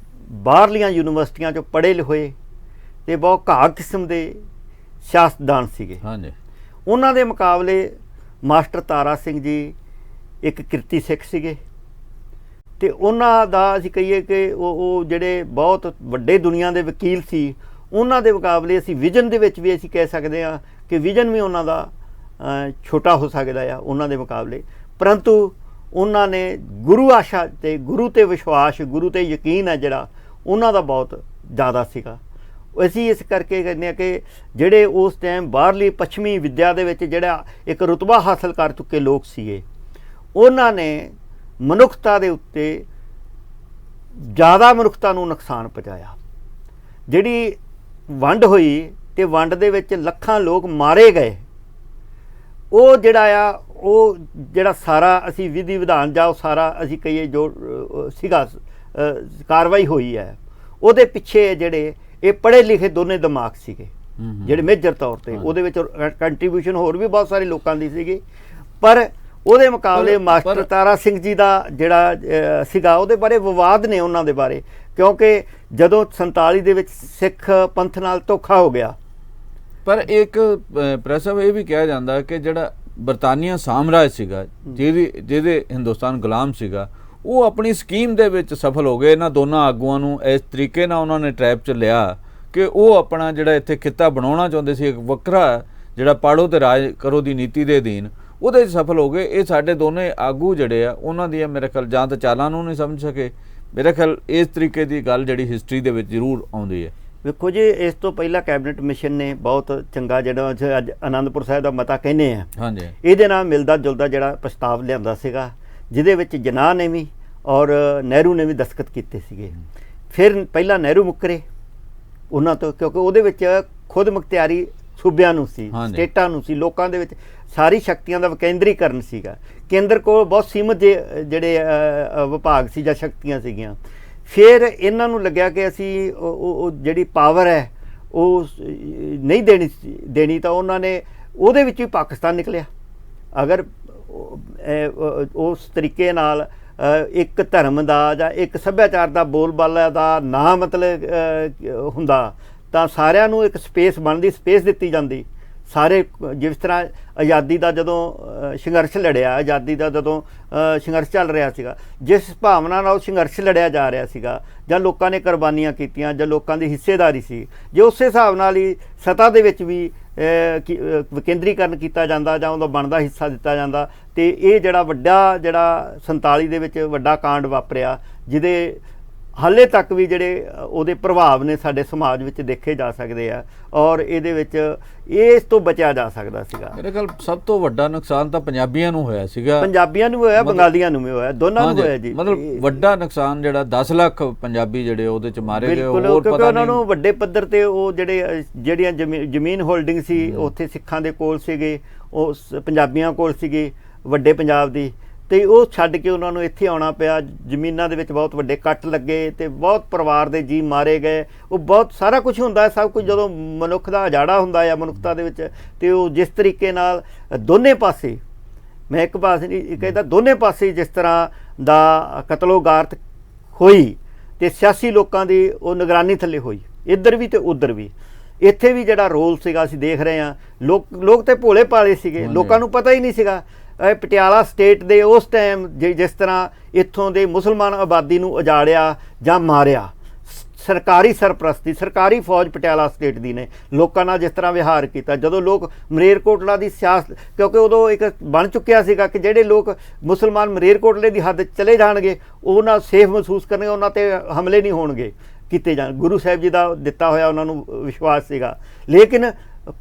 ਬਾਹਰਲੀਆਂ ਯੂਨੀਵਰਸਿਟੀਆਂ 'ਚੋਂ ਪੜ੍ਹੇ ਹੋਏ ਅਤੇ ਬਹੁਤ ਘਾਹ ਕਿਸਮ ਦੇ ਸਿਆਸਤਦਾਨ ਸੀਗੇ। ਹਾਂਜੀ। ਉਹਨਾਂ ਦੇ ਮੁਕਾਬਲੇ ਮਾਸਟਰ ਤਾਰਾ ਸਿੰਘ ਜੀ ਇੱਕ ਕਿਰਤੀ ਸਿੱਖ ਸੀਗੇ, ਅਤੇ ਉਹਨਾਂ ਦਾ ਅਸੀਂ ਕਹੀਏ ਕਿ ਉਹ ਜਿਹੜੇ ਬਹੁਤ ਵੱਡੇ ਦੁਨੀਆ ਦੇ ਵਕੀਲ ਸੀ, ਉਹਨਾਂ ਦੇ ਮੁਕਾਬਲੇ ਅਸੀਂ ਵਿਜ਼ਨ ਦੇ ਵਿੱਚ ਵੀ ਅਸੀਂ ਕਹਿ ਸਕਦੇ ਹਾਂ ਕਿ ਵਿਜ਼ਨ ਵੀ ਉਹਨਾਂ ਦਾ ਛੋਟਾ ਹੋ ਸਕਦਾ ਆ ਉਹਨਾਂ ਦੇ ਮੁਕਾਬਲੇ, ਪਰੰਤੂ ਉਹਨਾਂ ਨੇ ਗੁਰੂ ਆਸ਼ਾ ਅਤੇ ਗੁਰੂ 'ਤੇ ਵਿਸ਼ਵਾਸ, ਗੁਰੂ 'ਤੇ ਯਕੀਨ ਹੈ ਜਿਹੜਾ ਉਹਨਾਂ ਦਾ ਬਹੁਤ ਜ਼ਿਆਦਾ ਸੀਗਾ। ਅਸੀਂ ਇਸ ਕਰਕੇ ਕਹਿੰਦੇ ਹਾਂ ਕਿ ਜਿਹੜੇ ਉਸ ਟਾਈਮ ਬਾਹਰਲੀ ਪੱਛਮੀ ਵਿੱਦਿਆ ਦੇ ਵਿੱਚ ਜਿਹੜਾ ਇੱਕ ਰੁਤਬਾ ਹਾਸਲ ਕਰ ਚੁੱਕੇ ਲੋਕ ਸੀਗੇ, ਉਹਨਾਂ ਨੇ ਮਨੁੱਖਤਾ ਦੇ ਉੱਤੇ ਜ਼ਿਆਦਾ ਮਨੁੱਖਤਾ ਨੂੰ ਨੁਕਸਾਨ ਪਹੁੰਚਾਇਆ। ਜਿਹੜੀ ਵੰਡ ਹੋਈ ਅਤੇ ਵੰਡ ਦੇ ਵਿੱਚ ਲੱਖਾਂ ਲੋਕ ਮਾਰੇ ਗਏ, ਉਹ ਜਿਹੜਾ ਸਾਰਾ ਅਸੀਂ ਵਿਧੀ ਵਿਧਾਨ ਜਾਂ ਉਹ ਸਾਰਾ ਅਸੀਂ ਕਹੀਏ ਜੋ ਸੀਗਾ ਕਾਰਵਾਈ ਹੋਈ ਹੈ, ਉਹਦੇ ਪਿੱਛੇ ਜਿਹੜੇ ਇਹ ਪੜ੍ਹੇ ਲਿਖੇ ਦੋਨੇ ਦਿਮਾਗ ਸੀਗੇ ਜਿਹੜੇ ਮੇਜਰ ਤੌਰ 'ਤੇ, ਉਹਦੇ ਵਿੱਚ ਕੰਟਰੀਬਿਊਸ਼ਨ ਹੋਰ ਵੀ ਬਹੁਤ ਸਾਰੇ ਲੋਕਾਂ ਦੀ ਸੀਗੀ, ਪਰ ਉਹਦੇ ਮੁਕਾਬਲੇ ਮਾਸਟਰ ਤਾਰਾ ਸਿੰਘ ਜੀ ਦਾ ਜਿਹੜਾ ਸੀਗਾ ਉਹਦੇ ਬਾਰੇ ਵਿਵਾਦ ਨੇ ਉਹਨਾਂ ਦੇ ਬਾਰੇ, ਕਿਉਂਕਿ ਜਦੋਂ 47 ਦੇ ਵਿੱਚ ਸਿੱਖ ਪੰਥ ਨਾਲ ਧੋਖਾ ਹੋ ਗਿਆ। ਪਰ ਇੱਕ ਪ੍ਰੈਸ ਇਹ ਵੀ ਕਿਹਾ ਜਾਂਦਾ ਕਿ ਜਿਹੜਾ ਬਰਤਾਨੀਆ ਸਾਮਰਾਜ ਸੀਗਾ, ਜਿਹਦੇ ਹਿੰਦੁਸਤਾਨ ਗੁਲਾਮ ਸੀਗਾ, ਉਹ ਆਪਣੀ ਸਕੀਮ ਦੇ ਵਿੱਚ ਸਫਲ ਹੋ ਗਏ। ਇਹਨਾਂ ਦੋਨਾਂ ਆਗੂਆਂ ਨੂੰ ਇਸ ਤਰੀਕੇ ਨਾਲ ਉਹਨਾਂ ਨੇ ਟਰੈਪ 'ਚ ਲਿਆ ਕਿ ਉਹ ਆਪਣਾ ਜਿਹੜਾ ਇੱਥੇ ਖਿੱਤਾ ਬਣਾਉਣਾ ਚਾਹੁੰਦੇ ਸੀ, ਇੱਕ ਵੱਖਰਾ ਜਿਹੜਾ ਪਾੜੋ ਤੇ ਰਾਜ ਕਰੋ ਦੀ ਨੀਤੀ ਦੇ ਅਧੀਨ, ਉਹਦੇ 'ਚ ਸਫਲ ਹੋ ਗਏ। ਇਹ ਸਾਡੇ ਦੋਨੇ ਆਗੂ ਜਿਹੜੇ ਆ ਉਹਨਾਂ ਦੀਆਂ ਮੇਰੇ ਖਿਆਲ ਜਾਂ ਤਾਂ ਚਾਲਾਂ ਨੂੰ ਨਹੀਂ ਸਮਝ ਸਕੇ। ਮੇਰੇ ਖਿਆਲ ਇਸ ਤਰੀਕੇ ਦੀ ਗੱਲ ਜਿਹੜੀ ਹਿਸਟਰੀ ਦੇ ਵਿੱਚ ਜ਼ਰੂਰ ਆਉਂਦੀ ਹੈ। ਵੇਖੋ ਜੀ, ਇਸ ਤੋਂ ਪਹਿਲਾਂ ਕੈਬਨਿਟ ਮਿਸ਼ਨ ਨੇ ਬਹੁਤ ਚੰਗਾ ਜਿਹੜਾ ਅੱਜ ਅਨੰਦਪੁਰ ਸਾਹਿਬ ਦਾ ਮਤਾ ਕਹਿੰਦੇ ਆ, ਹਾਂਜੀ, ਇਹਦੇ ਨਾਲ ਮਿਲਦਾ ਜੁਲਦਾ ਜਿਹੜਾ ਪ੍ਰਸਤਾਵ ਲਿਆਂਦਾ ਸੀਗਾ, ਜਿਹਦੇ ਵਿੱਚ ਜਿਨਾਹ ਨੇ ਵੀ ਔਰ ਨਹਿਰੂ ਨੇ ਵੀ ਦਸਤਖਤ ਕੀਤੇ ਸੀਗੇ। ਫਿਰ ਪਹਿਲਾਂ ਨਹਿਰੂ ਮੁੱਕਰੇ ਉਹਨਾਂ ਤੋਂ, ਕਿਉਂਕਿ ਉਹਦੇ ਵਿੱਚ ਖੁਦ ਮੁਖਤਿਆਰੀ ਸੂਬਿਆਂ ਨੂੰ ਸੀ, ਸਟੇਟਾਂ ਨੂੰ ਸੀ, ਲੋਕਾਂ ਦੇ ਵਿੱਚ ਸਾਰੀ ਸ਼ਕਤੀਆਂ ਦਾ ਵਿਕੇਂਦਰੀਕਰਨ ਸੀਗਾ। ਕੇਂਦਰ ਕੋਲ ਬਹੁਤ ਸੀਮਤ ਜਿਹੜੇ ਵਿਭਾਗ ਸੀ ਜਾਂ ਸ਼ਕਤੀਆਂ ਸੀਗੀਆਂ। ਫਿਰ ਇਹਨਾਂ ਨੂੰ ਲੱਗਿਆ ਕਿ ਅਸੀਂ ਉਹ ਜਿਹੜੀ ਪਾਵਰ ਹੈ ਉਹ ਨਹੀਂ ਦੇਣੀ ਤਾਂ ਉਹਨਾਂ ਨੇ ਉਹਦੇ ਵਿੱਚ ਵੀ ਪਾਕਿਸਤਾਨ ਨਿਕਲਿਆ। ਅਗਰ ਉਸ ਤਰੀਕੇ ਨਾਲ ਇੱਕ ਧਰਮ ਦਾ ਜਾਂ ਇੱਕ ਸੱਭਿਆਚਾਰ ਦਾ ਬੋਲਬਾਲਾ ਦਾ ਨਾ ਮਤਲਬ ਹੁੰਦਾ ਤਾਂ ਸਾਰਿਆਂ ਨੂੰ ਇੱਕ ਸਪੇਸ ਬਣਦੀ, ਸਪੇਸ ਦਿੱਤੀ ਜਾਂਦੀ। ਸਾਰੇ ਜਿਸ ਤਰ੍ਹਾਂ ਆਜ਼ਾਦੀ ਦਾ ਜਦੋਂ ਸੰਘਰਸ਼ ਲੜਿਆ, ਆਜ਼ਾਦੀ ਦਾ ਜਦੋਂ ਸੰਘਰਸ਼ ਚੱਲ ਰਿਹਾ ਸੀਗਾ, ਜਿਸ ਭਾਵਨਾ ਨਾਲ ਉਹ ਸੰਘਰਸ਼ ਲੜਿਆ ਜਾ ਰਿਹਾ ਸੀਗਾ ਜਾਂ ਲੋਕਾਂ ਨੇ ਕੁਰਬਾਨੀਆਂ ਕੀਤੀਆਂ ਜਾਂ ਲੋਕਾਂ ਦੀ ਹਿੱਸੇਦਾਰੀ ਸੀ, ਜੇ ਉਸੇ ਹਿਸਾਬ ਨਾਲ ਹੀ ਸੱਤਾ ਦੇ ਵਿੱਚ ਵੀ ਵਿਕੇਂਦਰੀਕਰਨ ਕੀਤਾ ਜਾਂਦਾ ਜਾਂ ਉਹਦਾ ਬਣਦਾ ਹਿੱਸਾ ਦਿੱਤਾ ਜਾਂਦਾ ਤੇ ਇਹ ਜਿਹੜਾ 47 ਦੇ ਵਿੱਚ ਵੱਡਾ ਕਾਂਡ ਵਾਪਰਿਆ, ਜਿਹਦੇ ਹਾਲੇ ਤੱਕ ਵੀ ਜਿਹੜੇ ਉਹਦੇ ਪ੍ਰਭਾਵ ਨੇ ਸਾਡੇ ਸਮਾਜ ਵਿੱਚ ਦੇਖੇ ਜਾ ਸਕਦੇ ਆ ਔਰ ਇਹਦੇ ਵਿੱਚ ਇਸ ਤੋਂ ਬਚਿਆ ਜਾ ਸਕਦਾ ਸੀਗਾ। ਮੇਰੇ ਖਿਆਲ ਸਭ ਤੋਂ ਵੱਡਾ ਨੁਕਸਾਨ ਤਾਂ ਪੰਜਾਬੀਆਂ ਨੂੰ ਹੋਇਆ ਸੀਗਾ। ਪੰਜਾਬੀਆਂ ਨੂੰ ਹੋਇਆ, ਬੰਗਾਲੀਆਂ ਨੂੰ ਵੀ ਹੋਇਆ, ਦੋਨਾਂ ਨੂੰ ਹੋਇਆ ਜੀ। ਮਤਲਬ ਵੱਡਾ ਨੁਕਸਾਨ ਜਿਹੜਾ 10 ਲੱਖ ਪੰਜਾਬੀ ਜਿਹੜੇ ਉਹਦੇ ਚ ਮਾਰੇ ਗਏ, ਹੋਰ ਕਿਉਂਕਿ ਪਤਾ ਉਹਨਾਂ ਨੂੰ ਵੱਡੇ ਪੱਧਰ ਤੇ ਉਹ ਜਿਹੜੀਆਂ ਜ਼ਮੀਨ ਹੋਲਡਿੰਗ ਸੀ ਉੱਥੇ ਸਿੱਖਾਂ ਦੇ ਕੋਲ ਸੀਗੇ, ਉਹ ਪੰਜਾਬੀਆਂ ਕੋਲ ਸੀਗੇ, ਵੱਡੇ ਪੰਜਾਬ ਦੀ, ਤੇ ਉਹ ਛੱਡ ਕੇ ਉਹਨਾਂ ਨੂੰ ਇੱਥੇ ਆਉਣਾ ਪਿਆ। ਜ਼ਮੀਨਾਂ ਦੇ ਵਿੱਚ ਬਹੁਤ ਵੱਡੇ ਕੱਟ ਲੱਗੇ ਤੇ ਬਹੁਤ ਪਰਿਵਾਰ ਦੇ ਜੀਅ ਮਾਰੇ ਗਏ। ਉਹ ਬਹੁਤ ਸਾਰਾ ਕੁਝ ਹੁੰਦਾ ਹੈ, ਸਭ ਕੁਝ ਜਦੋਂ ਮਨੁੱਖ ਦਾ ਉਜਾੜਾ ਹੁੰਦਾ ਹੈ ਮਨੁੱਖਤਾ ਦੇ ਵਿੱਚ, ਤੇ ਉਹ ਜਿਸ ਤਰੀਕੇ ਨਾਲ ਦੋਨੇ ਪਾਸੇ, ਮੈਂ ਇੱਕ ਪਾਸੇ ਨਹੀਂ ਕਹਿੰਦਾ, ਦੋਨੇ ਪਾਸੇ ਜਿਸ ਤਰ੍ਹਾਂ ਦਾ ਕਤਲੋਗਾਰਤ ਹੋਈ ਤੇ ਸਿਆਸੀ ਲੋਕਾਂ ਦੀ ਉਹ ਨਿਗਰਾਨੀ ਥੱਲੇ ਹੋਈ, ਇੱਧਰ ਵੀ ਤੇ ਉੱਧਰ ਵੀ। ਇੱਥੇ ਵੀ ਜਿਹੜਾ ਰੋਲ ਸੀਗਾ ਅਸੀਂ ਦੇਖ ਰਹੇ ਹਾਂ, ਲੋਕ ਤੇ ਭੋਲੇ ਭਾਲੇ ਸੀਗੇ, ਲੋਕਾਂ ਨੂੰ ਪਤਾ ਹੀ ਨਹੀਂ ਸੀਗਾ। ਪਟਿਆਲਾ ਸਟੇਟ ਦੇ ਉਸ ਟਾਈਮ ਜਿਸ ਤਰ੍ਹਾਂ ਇੱਥੋਂ ਦੇ ਮੁਸਲਮਾਨ ਆਬਾਦੀ ਨੂੰ ਉਜਾੜਿਆ ਜਾਂ ਮਾਰਿਆ, ਸਰਕਾਰੀ ਸਰਪ੍ਰਸਤੀ, ਸਰਕਾਰੀ ਫੌਜ ਪਟਿਆਲਾ ਸਟੇਟ ਦੀ ਨੇ ਲੋਕਾਂ ਨਾਲ ਜਿਸ ਤਰ੍ਹਾਂ ਵਿਹਾਰ ਕੀਤਾ। ਜਦੋਂ ਲੋਕ ਮਲੇਰਕੋਟਲਾ ਦੀ ਸਿਆਸਤ, ਕਿਉਂਕਿ ਉਦੋਂ ਇੱਕ ਬਣ ਚੁੱਕਿਆ ਸੀਗਾ ਕਿ ਜਿਹੜੇ ਲੋਕ ਮੁਸਲਮਾਨ ਮਲੇਰਕੋਟਲੇ ਦੀ ਹੱਦ ਚਲੇ ਜਾਣਗੇ ਉਹ ਨਾਲ ਸੇਫ ਮਹਿਸੂਸ ਕਰਨਗੇ, ਉਹਨਾਂ 'ਤੇ ਹਮਲੇ ਨਹੀਂ ਹੋਣਗੇ ਕੀਤੇ ਜਾਣ। ਗੁਰੂ ਸਾਹਿਬ ਜੀ ਦਾ ਦਿੱਤਾ ਹੋਇਆ ਉਹਨਾਂ ਨੂੰ ਵਿਸ਼ਵਾਸ ਸੀਗਾ। ਲੇਕਿਨ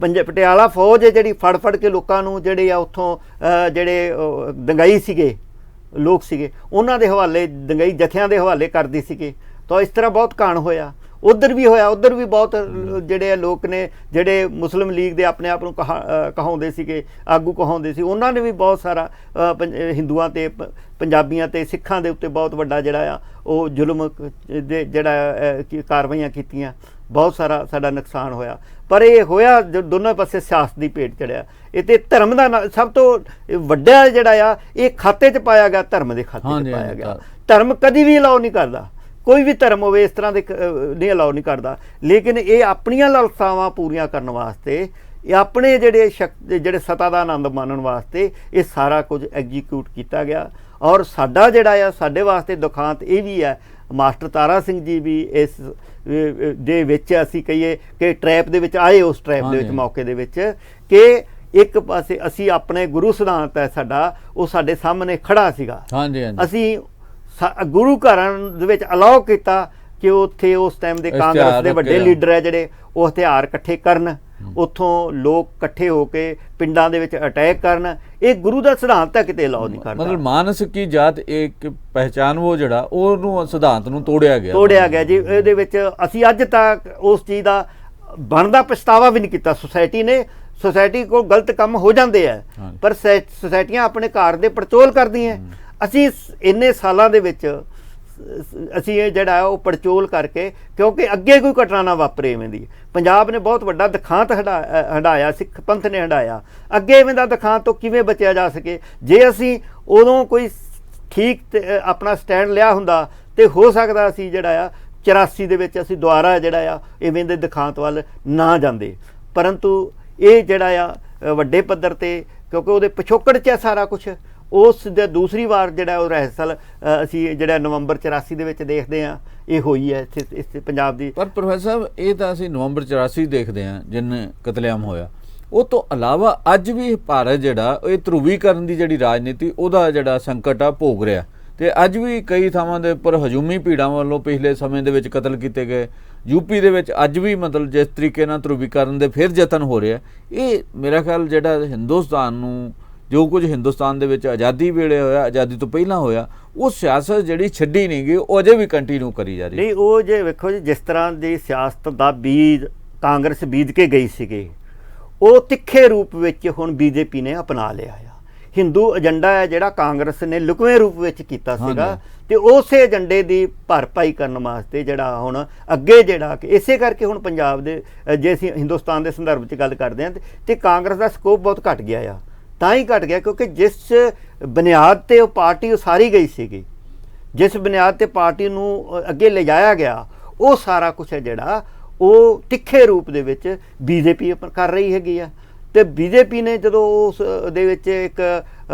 ਪਟਿਆਲਾ ਫੌਜ ਹੈ ਜਿਹੜੀ ਫੜ ਕੇ ਲੋਕਾਂ ਨੂੰ ਜਿਹੜੇ ਆ ਉੱਥੋਂ ਜਿਹੜੇ ਦੰਗਾਈ ਸੀਗੇ ਲੋਕ ਸੀਗੇ ਉਹਨਾਂ ਦੇ ਹਵਾਲੇ, ਦੰਗਾਈ ਜਥਿਆਂ ਦੇ ਹਵਾਲੇ ਕਰਦੀ ਸੀਗੇ। ਤਾਂ ਇਸ ਤਰ੍ਹਾਂ ਬਹੁਤ ਕਾਂਡ ਹੋਇਆ, ਉੱਧਰ ਵੀ ਹੋਇਆ। ਉੱਧਰ ਵੀ ਬਹੁਤ ਜਿਹੜੇ ਲੋਕ ਨੇ ਜਿਹੜੇ ਮੁਸਲਿਮ ਲੀਗ ਦੇ ਆਪਣੇ ਆਪ ਨੂੰ ਕਹਾਉਂਦੇ ਸੀਗੇ, ਆਗੂ ਕਹਾਉਂਦੇ ਸੀ, ਉਹਨਾਂ ਨੇ ਵੀ ਬਹੁਤ ਸਾਰਾ ਹਿੰਦੂਆਂ ਤੇ ਪੰਜਾਬੀਆਂ ਤੇ ਸਿੱਖਾਂ ਦੇ ਉੱਤੇ ਬਹੁਤ ਵੱਡਾ ਜਿਹੜਾ ਆ ਉਹ ਜ਼ੁਲਮ ਦੇ ਕਾਰਵਾਈਆਂ ਕੀਤੀਆਂ। ਬਹੁਤ ਸਾਰਾ ਸਾਡਾ ਨੁਕਸਾਨ ਹੋਇਆ। ਪਰ ਇਹ ਹੋਇਆ ਦੋਨੋਂ ਪਾਸੇ ਸਿਆਸਤ ਦੀ ਭੇਟ ਚੜਿਆ। ਇਹ ਤੇ ਧਰਮ ਦਾ ਸਭ ਤੋਂ ਵੱਡਾ ਜਿਹੜਾ ਆ ਇਹ ਖਾਤੇ 'ਚ ਪਾਇਆ ਗਿਆ, ਧਰਮ ਦੇ ਖਾਤੇ 'ਚ ਪਾਇਆ ਗਿਆ। ਧਰਮ ਕਦੀ ਵੀ ਅਲਾਉ ਨਹੀਂ ਕਰਦਾ, ਕੋਈ ਵੀ ਧਰਮ ਹੋਵੇ ਇਸ ਤਰ੍ਹਾਂ ਦੇ ਨਹੀਂ ਅਲਾਉ ਨਹੀਂ ਕਰਦਾ। ਲੇਕਿਨ ਇਹ ਆਪਣੀਆਂ ਲਾਲਸਾਵਾਂ ਪੂਰੀਆਂ ਕਰਨ ਵਾਸਤੇ, ਇਹ ਆਪਣੇ ਜਿਹੜੇ ਸੱਤਾ ਦਾ ਆਨੰਦ ਮਾਣਨ ਵਾਸਤੇ ਇਹ ਸਾਰਾ ਕੁਝ ਐਗਜ਼ੀਕਿਊਟ ਕੀਤਾ ਗਿਆ। ਔਰ ਸਾਡਾ ਜਿਹੜਾ ਆ ਸਾਡੇ ਵਾਸਤੇ ਦੁਖਾਂਤ ਇਹ ਵੀ ਹੈ, ਮਾਸਟਰ ਤਾਰਾ ਸਿੰਘ ਜੀ ਵੀ ਇਸ ਦੇ ਵਿੱਚ ਅਸੀਂ ਕਹੀਏ ਕਿ ਟਰੈਪ ਦੇ ਵਿੱਚ ਆਏ, ਉਸ ਟਰੈਪ ਦੇ ਵਿੱਚ ਮੌਕੇ ਦੇ ਵਿੱਚ ਕਿ ਇੱਕ ਪਾਸੇ ਅਸੀਂ ਆਪਣੇ ਗੁਰੂ ਸਿਧਾਂਤ ਹੈ ਸਾਡਾ, ਉਹ ਸਾਡੇ ਸਾਹਮਣੇ ਖੜਾ ਸੀਗਾ। ਅਸੀਂ ਗੁਰੂ ਘਰਾਂ ਦੇ ਵਿੱਚ ਅਲਾਓ ਕੀਤਾ ਕਿ ਉੱਥੇ ਉਸ ਟਾਈਮ ਦੇ ਕਾਂਗਰਸ ਦੇ ਵੱਡੇ ਲੀਡਰ ਹੈ ਜਿਹੜੇ ਉਹ ਹਥਿਆਰ ਇਕੱਠੇ ਕਰਨ, ਉੱਥੋਂ ਲੋਕ ਇਕੱਠੇ ਹੋ ਕੇ ਪਿੰਡਾਂ ਦੇ ਵਿੱਚ ਅਟੈਕ ਕਰਨ। ਇਹ ਗੁਰੂ ਦਾ ਸਿਧਾਂਤ ਹੈ, ਕਿਤੇ ਅਲਾਓ ਨਹੀਂ ਕਰਦਾ। ਮਤਲਬ ਮਾਨਸ ਕੀ ਜਾਤ ਇੱਕ ਪਹਿਚਾਨ ਉਹ ਜਿਹੜਾ ਉਹਨੂੰ ਸਿਧਾਂਤ ਨੂੰ ਤੋੜਿਆ ਗਿਆ ਜੀ। ਇਹਦੇ ਵਿੱਚ ਅਸੀਂ ਅੱਜ ਤੱਕ ਉਸ ਚੀਜ਼ ਦਾ ਬਣਦਾ ਪਛਤਾਵਾ ਵੀ ਨਹੀਂ ਕੀਤਾ ਸੋਸਾਇਟੀ ਨੇ। ਸੋਸਾਇਟੀ ਕੋਲ ਗਲਤ ਕੰਮ ਹੋ ਜਾਂਦੇ ਆ ਪਰ ਸੋਸਾਇਟੀਆਂ ਆਪਣੇ ਘਰ ਦੇ ਪੜਚੋਲ ਕਰਦੀਆਂ। ਅਸੀਂ ਇੰਨੇ ਸਾਲਾਂ ਦੇ ਵਿੱਚ ਅਸੀਂ ਇਹ ਜਿਹੜਾ ਉਹ ਪੜਚੋਲ ਕਰਕੇ, ਕਿਉਂਕਿ ਅੱਗੇ ਕੋਈ ਘਟਨਾ ਨਾ ਵਾਪਰੇ ਇਵੇਂ ਦੀ। ਪੰਜਾਬ ਨੇ ਬਹੁਤ ਵੱਡਾ ਦਿਖਾਂਤ ਹੰਢਾਇਆ, ਸਿੱਖ ਪੰਥ ਨੇ ਹੰਢਾਇਆ। ਅੱਗੇ ਇਵੇਂ ਦਾ ਦਿਖਾਂਤ ਤੋਂ ਕਿਵੇਂ ਬਚਿਆ ਜਾ ਸਕੇ? ਜੇ ਅਸੀਂ ਉਦੋਂ ਕੋਈ ਠੀਕ ਆਪਣਾ ਸਟੈਂਡ ਲਿਆ ਹੁੰਦਾ ਤੇ ਹੋ ਸਕਦਾ ਅਸੀਂ ਜਿਹੜਾ ਆ 84 ਦੇ ਵਿੱਚ ਅਸੀਂ ਦੁਬਾਰਾ ਜਿਹੜਾ ਆ ਇਵੇਂ ਦੇ ਦਿਖਾਂਤ ਵੱਲ ਨਾ ਜਾਂਦੇ। ਪਰੰਤੂ ਇਹ ਜਿਹੜਾ ਆ ਵੱਡੇ ਪੱਧਰ ਤੇ, ਕਿਉਂਕਿ ਉਹਦੇ ਪਿਛੋਕੜ 'ਚ ਹੈ ਸਾਰਾ ਕੁਛ, ਉਸ ਦੇ ਦੂਸਰੀ ਵਾਰ ਜਿਹੜਾ ਉਹ ਰਹਿਸਲ ਅਸੀਂ ਜਿਹੜਾ ਨਵੰਬਰ 84 ਦੇ ਵਿੱਚ ਦੇਖਦੇ ਹਾਂ ਇਹ ਹੋਈ ਹੈ ਇੱਥੇ ਪੰਜਾਬ ਦੀ। ਪਰ ਪ੍ਰੋਫੈਸਰ ਸਾਹਿਬ ਇਹ ਤਾਂ ਅਸੀਂ ਨਵੰਬਰ 84 ਦੇਖਦੇ ਹਾਂ ਜਿੰਨੇ ਕਤਲੇਆਮ ਹੋਇਆ, ਉਹ ਤੋਂ ਇਲਾਵਾ ਅੱਜ ਵੀ ਭਾਰਤ ਜਿਹੜਾ ਇਹ ਧਰੂਵੀਕਰਨ ਦੀ ਜਿਹੜੀ ਰਾਜਨੀਤੀ ਉਹਦਾ ਜਿਹੜਾ ਸੰਕਟ ਆ ਭੋਗ ਰਿਹਾ ਤੇ ਅੱਜ ਵੀ ਕਈ ਥਾਵਾਂ ਦੇ ਉੱਪਰ ਹਜੂਮੀ ਭੀੜਾਂ ਵੱਲੋਂ ਪਿਛਲੇ ਸਮੇਂ ਦੇ ਵਿੱਚ ਕਤਲ ਕੀਤੇ ਗਏ। ਯੂਪੀ ਦੇ ਵਿੱਚ ਅੱਜ ਵੀ ਮਤਲਬ ਜਿਸ ਤਰੀਕੇ ਨਾਲ ਧਰੂਵੀਕਰਨ ਦੇ ਫਿਰ ਯਤਨ ਹੋ ਰਿਹਾ, ਇਹ ਮੇਰਾ ਖਿਆਲ ਜਿਹੜਾ ਹਿੰਦੁਸਤਾਨ ਨੂੰ ਜੋ ਕੁਝ ਹਿੰਦੁਸਤਾਨ ਦੇ ਵਿੱਚ ਆਜ਼ਾਦੀ ਵੇਲੇ ਹੋਇਆ, ਆਜ਼ਾਦੀ ਤੋਂ ਪਹਿਲਾਂ ਹੋਇਆ, ਉਹ ਸਿਆਸਤ ਜਿਹੜੀ ਛੱਡੀ ਨਹੀਂ ਗਈ, ਉਹ ਅਜੇ ਵੀ ਕੰਟੀਨਿਊ ਕਰੀ ਜਾ ਰਹੀ। ਨਹੀਂ, ਉਹ ਜੇ ਵੇਖੋ ਜੀ, ਜਿਸ ਤਰ੍ਹਾਂ ਦੀ ਸਿਆਸਤ ਦਾ ਬੀਜ ਕਾਂਗਰਸ ਬੀਜ ਕੇ ਗਈ ਸੀਗੀ, ਉਹ ਤਿੱਖੇ ਰੂਪ ਵਿੱਚ ਹੁਣ ਬੀਜੇਪੀ ਨੇ ਅਪਣਾ ਲਿਆ ਆ। ਹਿੰਦੂ ਏਜੰਡਾ ਹੈ ਜਿਹੜਾ ਕਾਂਗਰਸ ਨੇ ਲੁਕਵੇਂ ਰੂਪ ਵਿੱਚ ਕੀਤਾ ਸੀਗਾ, ਤੇ ਉਸੇ ਏਜੰਡੇ ਦੀ ਭਰਪਾਈ ਕਰਨ ਵਾਸਤੇ ਜਿਹੜਾ ਹੁਣ ਅੱਗੇ ਜਿਹੜਾ ਕਿ ਇਸੇ ਕਰਕੇ ਹੁਣ ਪੰਜਾਬ ਦੇ ਜੇ ਅਸੀਂ ਹਿੰਦੁਸਤਾਨ ਦੇ ਸੰਦਰਭ 'ਚ ਗੱਲ ਕਰਦੇ ਹਾਂ ਤੇ ਕਾਂਗਰਸ ਦਾ ਸਕੋਪ ਬਹੁਤ ਘਟ ਗਿਆ ਆ। ਤਾਂ ਹੀ ਘਟ ਗਿਆ ਕਿਉਂਕਿ ਜਿਸ ਬੁਨਿਆਦ ਤੇ ਉਹ ਪਾਰਟੀ ਉਸਾਰੀ ਗਈ ਸੀਗੀ, ਜਿਸ ਬੁਨਿਆਦ ਤੇ ਪਾਰਟੀ ਨੂੰ ਅੱਗੇ ਲਿਜਾਇਆ ਗਿਆ, ਉਹ ਸਾਰਾ ਕੁਛ ਹੈ ਜਿਹੜਾ ਉਹ ਤਿੱਖੇ ਰੂਪ ਦੇ ਵਿੱਚ ਬੀਜੇਪੀ ਕਰ ਰਹੀ ਹੈਗੀ ਆ। ਤੇ ਬੀਜੇਪੀ ਨੇ ਜਦੋਂ ਉਸ ਦੇ ਵਿੱਚ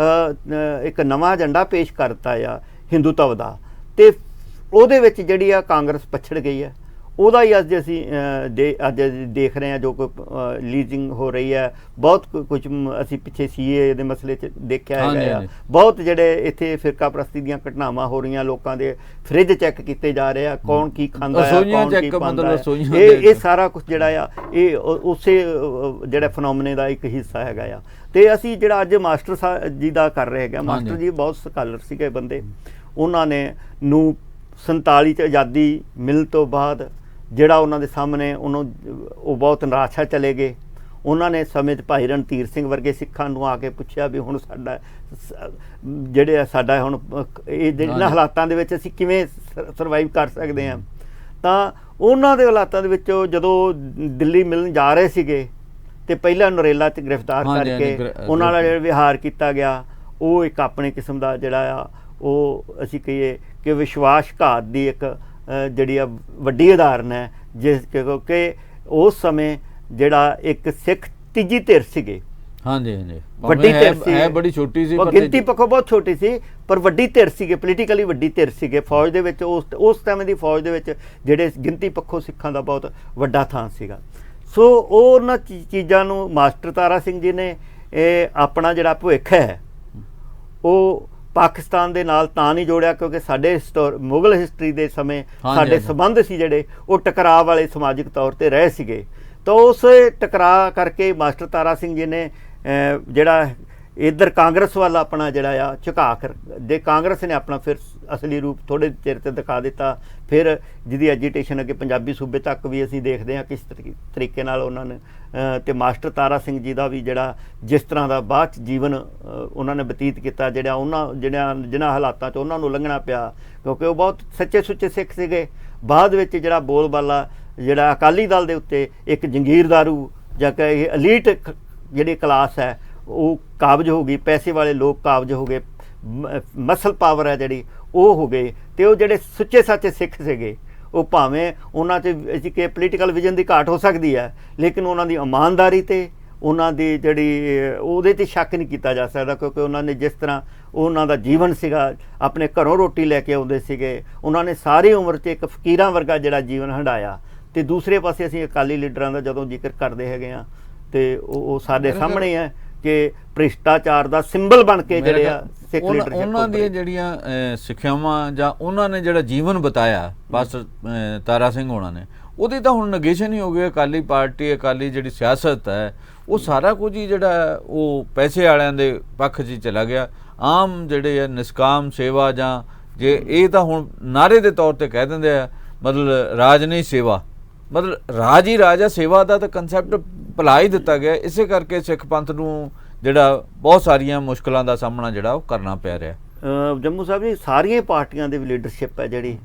ਇੱਕ ਨਵਾਂ ਏਜੰਡਾ ਪੇਸ਼ ਕਰਤਾ ਆ ਹਿੰਦੂਤਵ ਦਾ, ਤੇ ਉਹਦੇ ਵਿੱਚ ਜਿਹੜੀ ਆ ਕਾਂਗਰਸ ਪਛੜ ਗਈ ਹੈ। ਉਹਦਾ ਹੀ ਅੱਜ ਅਸੀਂ ਅੱਜ ਦੇਖ ਰਹੇ ਹਾਂ ਜੋ ਕੋਈ ਲੀਜ਼ਿੰਗ ਹੋ ਰਹੀ ਹੈ, ਬਹੁਤ ਕੁਝ ਅਸੀਂ ਪਿੱਛੇ ਸੀਏ ਦੇ ਮਸਲੇ 'ਚ ਦੇਖਿਆ ਹੈਗਾ ਆ। ਬਹੁਤ ਜਿਹੜੇ ਇੱਥੇ ਫਿਰਕਾ ਪ੍ਰਸਤੀ ਦੀਆਂ ਘਟਨਾਵਾਂ ਹੋ ਰਹੀਆਂ, ਲੋਕਾਂ ਦੇ ਫਰਿੱਜ ਚੈੱਕ ਕੀਤੇ ਜਾ ਰਹੇ ਆ, ਕੌਣ ਕੀ ਖਾਂਦਾ ਹੈ, ਕੌਣ ਕੀ ਪਾਉਂਦਾ ਹੈ। ਇਹ ਸਾਰਾ ਕੁਝ ਜਿਹੜਾ ਆ ਇਹ ਉਸੇ ਜਿਹੜਾ ਫਨੋਮਨੇ ਦਾ ਇੱਕ ਹਿੱਸਾ ਹੈਗਾ ਆ। ਤੇ ਅਸੀਂ ਜਿਹੜਾ ਅੱਜ ਮਾਸਟਰ ਜੀ ਦਾ ਕਰ ਰਹੇ ਹੈਗਾ, ਮਾਸਟਰ ਜੀ ਬਹੁਤ ਸਕਾਲਰ ਸੀਗੇ ਬੰਦੇ। ਉਹਨਾਂ ਨੇ ਨੂੰ 47 'ਚ ਆਜ਼ਾਦੀ ਮਿਲਣ ਤੋਂ ਬਾਅਦ ਜਿਹੜਾ ਉਹਨਾਂ ਦੇ ਸਾਹਮਣੇ ਉਹ ਬਹੁਤ ਨਿਰਾਸ਼ਾ ਚਲੇ ਗਏ। ਉਹਨਾਂ ਨੇ ਸਮੇਂ 'ਚ ਭਾਈ ਰਣਧੀਰ ਸਿੰਘ ਵਰਗੇ ਸਿੱਖਾਂ ਨੂੰ ਆ ਕੇ ਪੁੱਛਿਆ ਵੀ ਹੁਣ ਸਾਡਾ ਹੁਣ ਇਹ ਜਿਹਨਾਂ ਹਾਲਾਤਾਂ ਦੇ ਵਿੱਚ ਅਸੀਂ ਕਿਵੇਂ ਸਰਵਾਈਵ ਕਰ ਸਕਦੇ ਹਾਂ। ਤਾਂ ਉਹਨਾਂ ਦੇ ਹਾਲਾਤਾਂ ਦੇ ਵਿੱਚ ਜਦੋਂ ਦਿੱਲੀ ਮਿਲਣ ਜਾ ਰਹੇ ਸੀਗੇ ਤੇ ਪਹਿਲਾਂ ਨਰੇਲਾ 'ਚ ਗ੍ਰਿਫਤਾਰ ਕਰਕੇ ਉਹਨਾਂ ਦਾ ਜਿਹੜਾ ਵਿਹਾਰ ਕੀਤਾ ਗਿਆ, ਉਹ ਇੱਕ ਆਪਣੀ ਕਿਸਮ ਦਾ ਜਿਹੜਾ ਆ ਉਹ ਅਸੀਂ ਕਹੀਏ ਕਿ ਵਿਸ਼ਵਾਸਘਾਤ ਦੀ ਇੱਕ ਜਿਹੜੀ ਆ ਵੱਡੀ ਉਦਾਹਰਨ ਹੈ। ਕਿਉਂਕਿ ਉਸ ਸਮੇਂ ਜਿਹੜਾ ਇੱਕ ਸਿੱਖ ਤੀਜੀ ਧਿਰ ਸੀਗੇ, ਵੱਡੀ ਧਿਰ ਸੀ, ਬੜੀ ਛੋਟੀ ਸੀ, ਗਿਣਤੀ ਪੱਖੋਂ ਬਹੁਤ ਛੋਟੀ ਸੀ, ਪਰ ਵੱਡੀ ਧਿਰ ਸੀਗੇ, ਪੋਲੀਟੀਕਲੀ ਵੱਡੀ ਧਿਰ ਸੀਗੇ ਫੌਜ ਦੇ ਵਿੱਚ। ਉਸ ਸਮੇਂ ਦੀ ਫੌਜ ਦੇ ਵਿੱਚ ਜਿਹੜੇ ਗਿਣਤੀ ਪੱਖੋਂ ਸਿੱਖਾਂ ਦਾ ਬਹੁਤ ਵੱਡਾ ਥਾਂ ਸੀਗਾ। ਸੋ ਉਹਨਾਂ ਚੀਜ਼ਾਂ ਨੂੰ ਮਾਸਟਰ ਤਾਰਾ ਸਿੰਘ ਜੀ ਨੇ ਆਪਣਾ ਜਿਹੜਾ ਭਵਿੱਖ ਹੈ ਉਹ ਪਾਕਿਸਤਾਨ ਦੇ ਨਾਲ ਤਾਂ ਨਹੀਂ ਜੋੜਿਆ ਕਿਉਂਕਿ ਸਾਡੇ ਮੁਗਲ ਹਿਸਟਰੀ ਦੇ ਸਮੇਂ ਸਾਡੇ ਸੰਬੰਧ ਸੀ ਜਿਹੜੇ ਉਹ ਟਕਰਾਅ ਵਾਲੇ ਸਮਾਜਿਕ ਤੌਰ ਤੇ ਰਹੇ ਸੀਗੇ। ਤਾਂ ਉਸ ਟਕਰਾਅ ਕਰਕੇ ਮਾਸਟਰ ਤਾਰਾ ਸਿੰਘ ਜੀ ਨੇ ਜਿਹੜਾ ਇੱਧਰ ਕਾਂਗਰਸ ਵੱਲ ਆਪਣਾ ਜਿਹੜਾ ਆ ਝੁਕਾ ਕਰ ਦੇ ਕਾਂਗਰਸ ਨੇ ਆਪਣਾ ਫਿਰ ਅਸਲੀ ਰੂਪ ਥੋੜ੍ਹੇ ਚਿਰ 'ਤੇ ਦਿਖਾ ਦਿੱਤਾ। ਫਿਰ ਜਿਹਦੀ ਐਜੀਟੇਸ਼ਨ ਅੱਗੇ ਪੰਜਾਬੀ ਸੂਬੇ ਤੱਕ ਵੀ ਅਸੀਂ ਦੇਖਦੇ ਹਾਂ ਕਿਸ ਤਰੀਕੇ ਨਾਲ ਉਹਨਾਂ ਨੇ ਤੇ ਮਾਸਟਰ ਤਾਰਾ ਸਿੰਘ ਜੀ ਦਾ ਵੀ ਜਿਹੜਾ ਜਿਸ ਤਰ੍ਹਾਂ ਦਾ ਬਾਅਦ 'ਚ ਜੀਵਨ ਉਹਨਾਂ ਨੇ ਬਤੀਤ ਕੀਤਾ, ਜਿਹਨਾਂ ਹਾਲਾਤਾਂ 'ਚ ਉਹਨਾਂ ਨੂੰ ਲੰਘਣਾ ਪਿਆ ਕਿਉਂਕਿ ਉਹ ਬਹੁਤ ਸੱਚੇ ਸੁੱਚੇ ਸਿੱਖ ਸੀਗੇ। ਬਾਅਦ ਵਿੱਚ ਜਿਹੜਾ ਬੋਲਬਾਲਾ ਜਿਹੜਾ ਅਕਾਲੀ ਦਲ ਦੇ ਉੱਤੇ ਇੱਕ ਜੰਗੀਰਦਾਰੂ ਜਾਂ ਕਿ ਇਹ ਅਲੀਟ ਜਿਹੜੀ ਕਲਾਸ ਹੈ ਉਹ ਕਾਬਜ ਹੋ ਗਈ, ਪੈਸੇ ਵਾਲੇ ਲੋਕ ਕਾਬਜ ਹੋ ਗਏ, ਮਸਲ ਪਾਵਰ ਹੈ ਜਿਹੜੀ ਉਹ ਹੋ ਗਏ। ਤੇ ਉਹ ਜਿਹੜੇ ਸੁੱਚੇ ਸਾਚੇ ਸਿੱਖ ਸੀਗੇ ਉਹ ਭਾਵੇਂ ਉਹਨਾਂ 'ਚ ਅਸੀਂ ਕਿ ਪੋਲੀਟੀਕਲ ਵਿਜ਼ਨ ਦੀ ਘਾਟ ਹੋ ਸਕਦੀ ਹੈ, ਲੇਕਿਨ ਉਹਨਾਂ ਦੀ ਇਮਾਨਦਾਰੀ ਤੇ ਉਹਨਾਂ ਦੀ ਜਿਹੜੀ ਉਹਦੇ 'ਤੇ ਸ਼ੱਕ ਨਹੀਂ ਕੀਤਾ ਜਾ ਸਕਦਾ ਕਿਉਂਕਿ ਉਹਨਾਂ ਨੇ ਜਿਸ ਤਰ੍ਹਾਂ ਉਹਨਾਂ ਦਾ ਜੀਵਨ ਸੀਗਾ, ਆਪਣੇ ਘਰੋਂ ਰੋਟੀ ਲੈ ਕੇ ਆਉਂਦੇ ਸੀਗੇ, ਉਹਨਾਂ ਨੇ ਸਾਰੀ ਉਮਰ 'ਚ ਇੱਕ ਫਕੀਰਾਂ ਵਰਗਾ ਜਿਹੜਾ ਜੀਵਨ ਹੰਢਾਇਆ। ਤੇ ਦੂਸਰੇ ਪਾਸੇ ਅਸੀਂ ਅਕਾਲੀ ਲੀਡਰਾਂ ਦਾ ਜਦੋਂ ਜ਼ਿਕਰ ਕਰਦੇ ਹੈਗੇ ਹਾਂ ਤੇ ਉਹ ਸਾਡੇ ਸਾਹਮਣੇ ਹੈ ਕਿ ਭ੍ਰਿਸ਼ਟਾਚਾਰ ਦਾ ਸਿੰਬਲ ਬਣ ਕੇ ਜਿਹੜੇ ਆ ਸਿੱਖ ਲੀਡਰਸ਼ਿਪ ਉਹਨਾਂ ਦੀਆਂ ਜਿਹੜੀਆਂ ਸਿੱਖਿਆਵਾਂ ਜਾਂ ਉਹਨਾਂ ਨੇ ਜਿਹੜਾ ਜੀਵਨ ਬਤਾਇਆ ਬਸ ਤਾਰਾ ਸਿੰਘ ਹੋਣਾ ਨੇ, ਉਹਦੀ ਤਾਂ ਹੁਣ ਨਗੇਸ਼ਨ ਹੀ ਹੋ ਗਈ। ਅਕਾਲੀ ਪਾਰਟੀ, ਅਕਾਲੀ ਜਿਹੜੀ ਸਿਆਸਤ ਹੈ ਉਹ ਸਾਰਾ ਕੁਝ ਹੀ ਜਿਹੜਾ ਉਹ ਪੈਸੇ ਵਾਲਿਆਂ ਦੇ ਪੱਖ 'ਚ ਚਲਾ ਗਿਆ। ਆਮ ਜਿਹੜੇ ਆ ਨਿਸ਼ਕਾਮ ਸੇਵਾ ਜਾਂ ਜੇ ਇਹ ਤਾਂ ਹੁਣ ਨਾਅਰੇ ਦੇ ਤੌਰ 'ਤੇ ਕਹਿ ਦਿੰਦੇ ਆ ਮਤਲਬ ਰਾਜ ਨਹੀਂ ਸੇਵਾ, ਮਤਲਬ ਰਾਜ ਹੀ ਰਾਜ ਆ, ਸੇਵਾ ਦਾ ਤਾਂ ਕੰਸੈਪਟ ਭੁਲਾ ਹੀ ਦਿੱਤਾ ਗਿਆ। ਇਸੇ ਕਰਕੇ ਸਿੱਖ ਪੰਥ ਨੂੰ ਜਿਹੜਾ ਬਹੁਤ ਸਾਰੀਆਂ ਮੁਸ਼ਕਲਾਂ ਦਾ ਸਾਹਮਣਾ ਜਿਹੜਾ ਉਹ ਕਰਨਾ ਪੈ ਰਿਹਾ। ਜੰਮੂ ਸਾਹਿਬ ਜੀ ਸਾਰੀਆਂ ਪਾਰਟੀਆਂ ਦੀ ਲੀਡਰਸ਼ਿਪ ਹੈ ਜਿਹੜੀ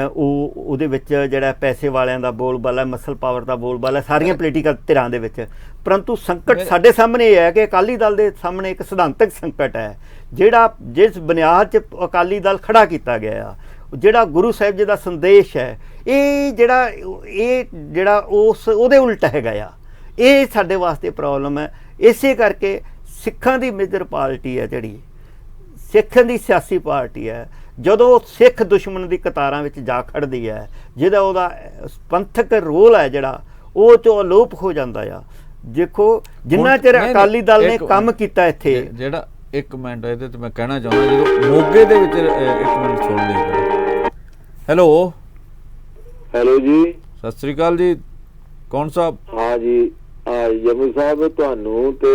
ਉਹਦੇ ਵਿੱਚ ਜਿਹੜਾ ਪੈਸੇ ਵਾਲਿਆਂ ਦਾ ਬੋਲਬਾਲਾ, ਮਸਲ ਪਾਵਰ ਦਾ ਬੋਲਬਾਲਾ ਸਾਰੀਆਂ ਪੋਲੀਟੀਕਲ ਧਿਰਾਂ ਦੇ ਵਿੱਚ। ਪਰੰਤੂ ਸੰਕਟ ਸਾਡੇ ਸਾਹਮਣੇ ਇਹ ਹੈ ਕਿ ਅਕਾਲੀ ਦਲ ਦੇ ਸਾਹਮਣੇ ਇੱਕ ਸਿਧਾਂਤਕ ਸੰਕਟ ਹੈ ਜਿਹੜਾ ਜਿਸ ਬੁਨਿਆਦ 'ਚ ਅਕਾਲੀ ਦਲ ਖੜਾ ਕੀਤਾ ਗਿਆ ਆ, ਜਿਹੜਾ ਗੁਰੂ ਸਾਹਿਬ ਜੀ ਦਾ ਸੰਦੇਸ਼ ਹੈ ਇਹ ਜਿਹੜਾ ਉਹਦੇ ਉਲਟ ਹੈਗਾ ਆ। ਇਹ ਸਾਡੇ ਵਾਸਤੇ ਪ੍ਰੋਬਲਮ ਹੈ। ਇਸੇ ਕਰਕੇ ਸਿੱਖਾਂ ਦੀ ਮੇਜਰ ਪਾਰਟੀ ਹੈ ਜਿਹੜੀ ਸਿੱਖਾਂ ਦੀ ਸਿਆਸੀ ਪਾਰਟੀ ਹੈ, ਜਦੋਂ ਸਿੱਖ ਦੁਸ਼ਮਣ ਦੀ ਕਤਾਰਾਂ ਵਿੱਚ ਜਾ ਖੜਦੀ ਹੈ, ਜਿਹਦਾ ਉਹਦਾ ਪੰਥਕ ਰੋਲ ਹੈ ਜਿਹੜਾ ਉਹ 'ਚੋਂ ਅਲੋਪ ਹੋ ਜਾਂਦਾ ਆ। ਦੇਖੋ ਜਿੰਨਾ ਚਿਰ ਅਕਾਲੀ ਦਲ ਨੇ ਕੰਮ ਕੀਤਾ ਇੱਥੇ ਜਿਹੜਾ ਇੱਕ ਮਿੰਟ ਇਹਦੇ ਤੇ ਮੈਂ ਕਹਿਣਾ ਚਾਹੁੰਦਾ ਜਦੋਂ ਮੋਗੇ ਦੇ ਵਿੱਚ ਇੱਕ ਮਿੰਟ ਸੁਣ ਲਈ। ਹੈਲੋ ਜੀ, ਸਤਿ ਸ੍ਰੀ ਅਕਾਲ ਜੀ, ਕੌਣ ਸਾਹਿਬ? ਹਾਂ ਜੀ ਜੰਮੂ ਸਾਹਿਬ, ਤੁਹਾਨੂੰ ਤੇ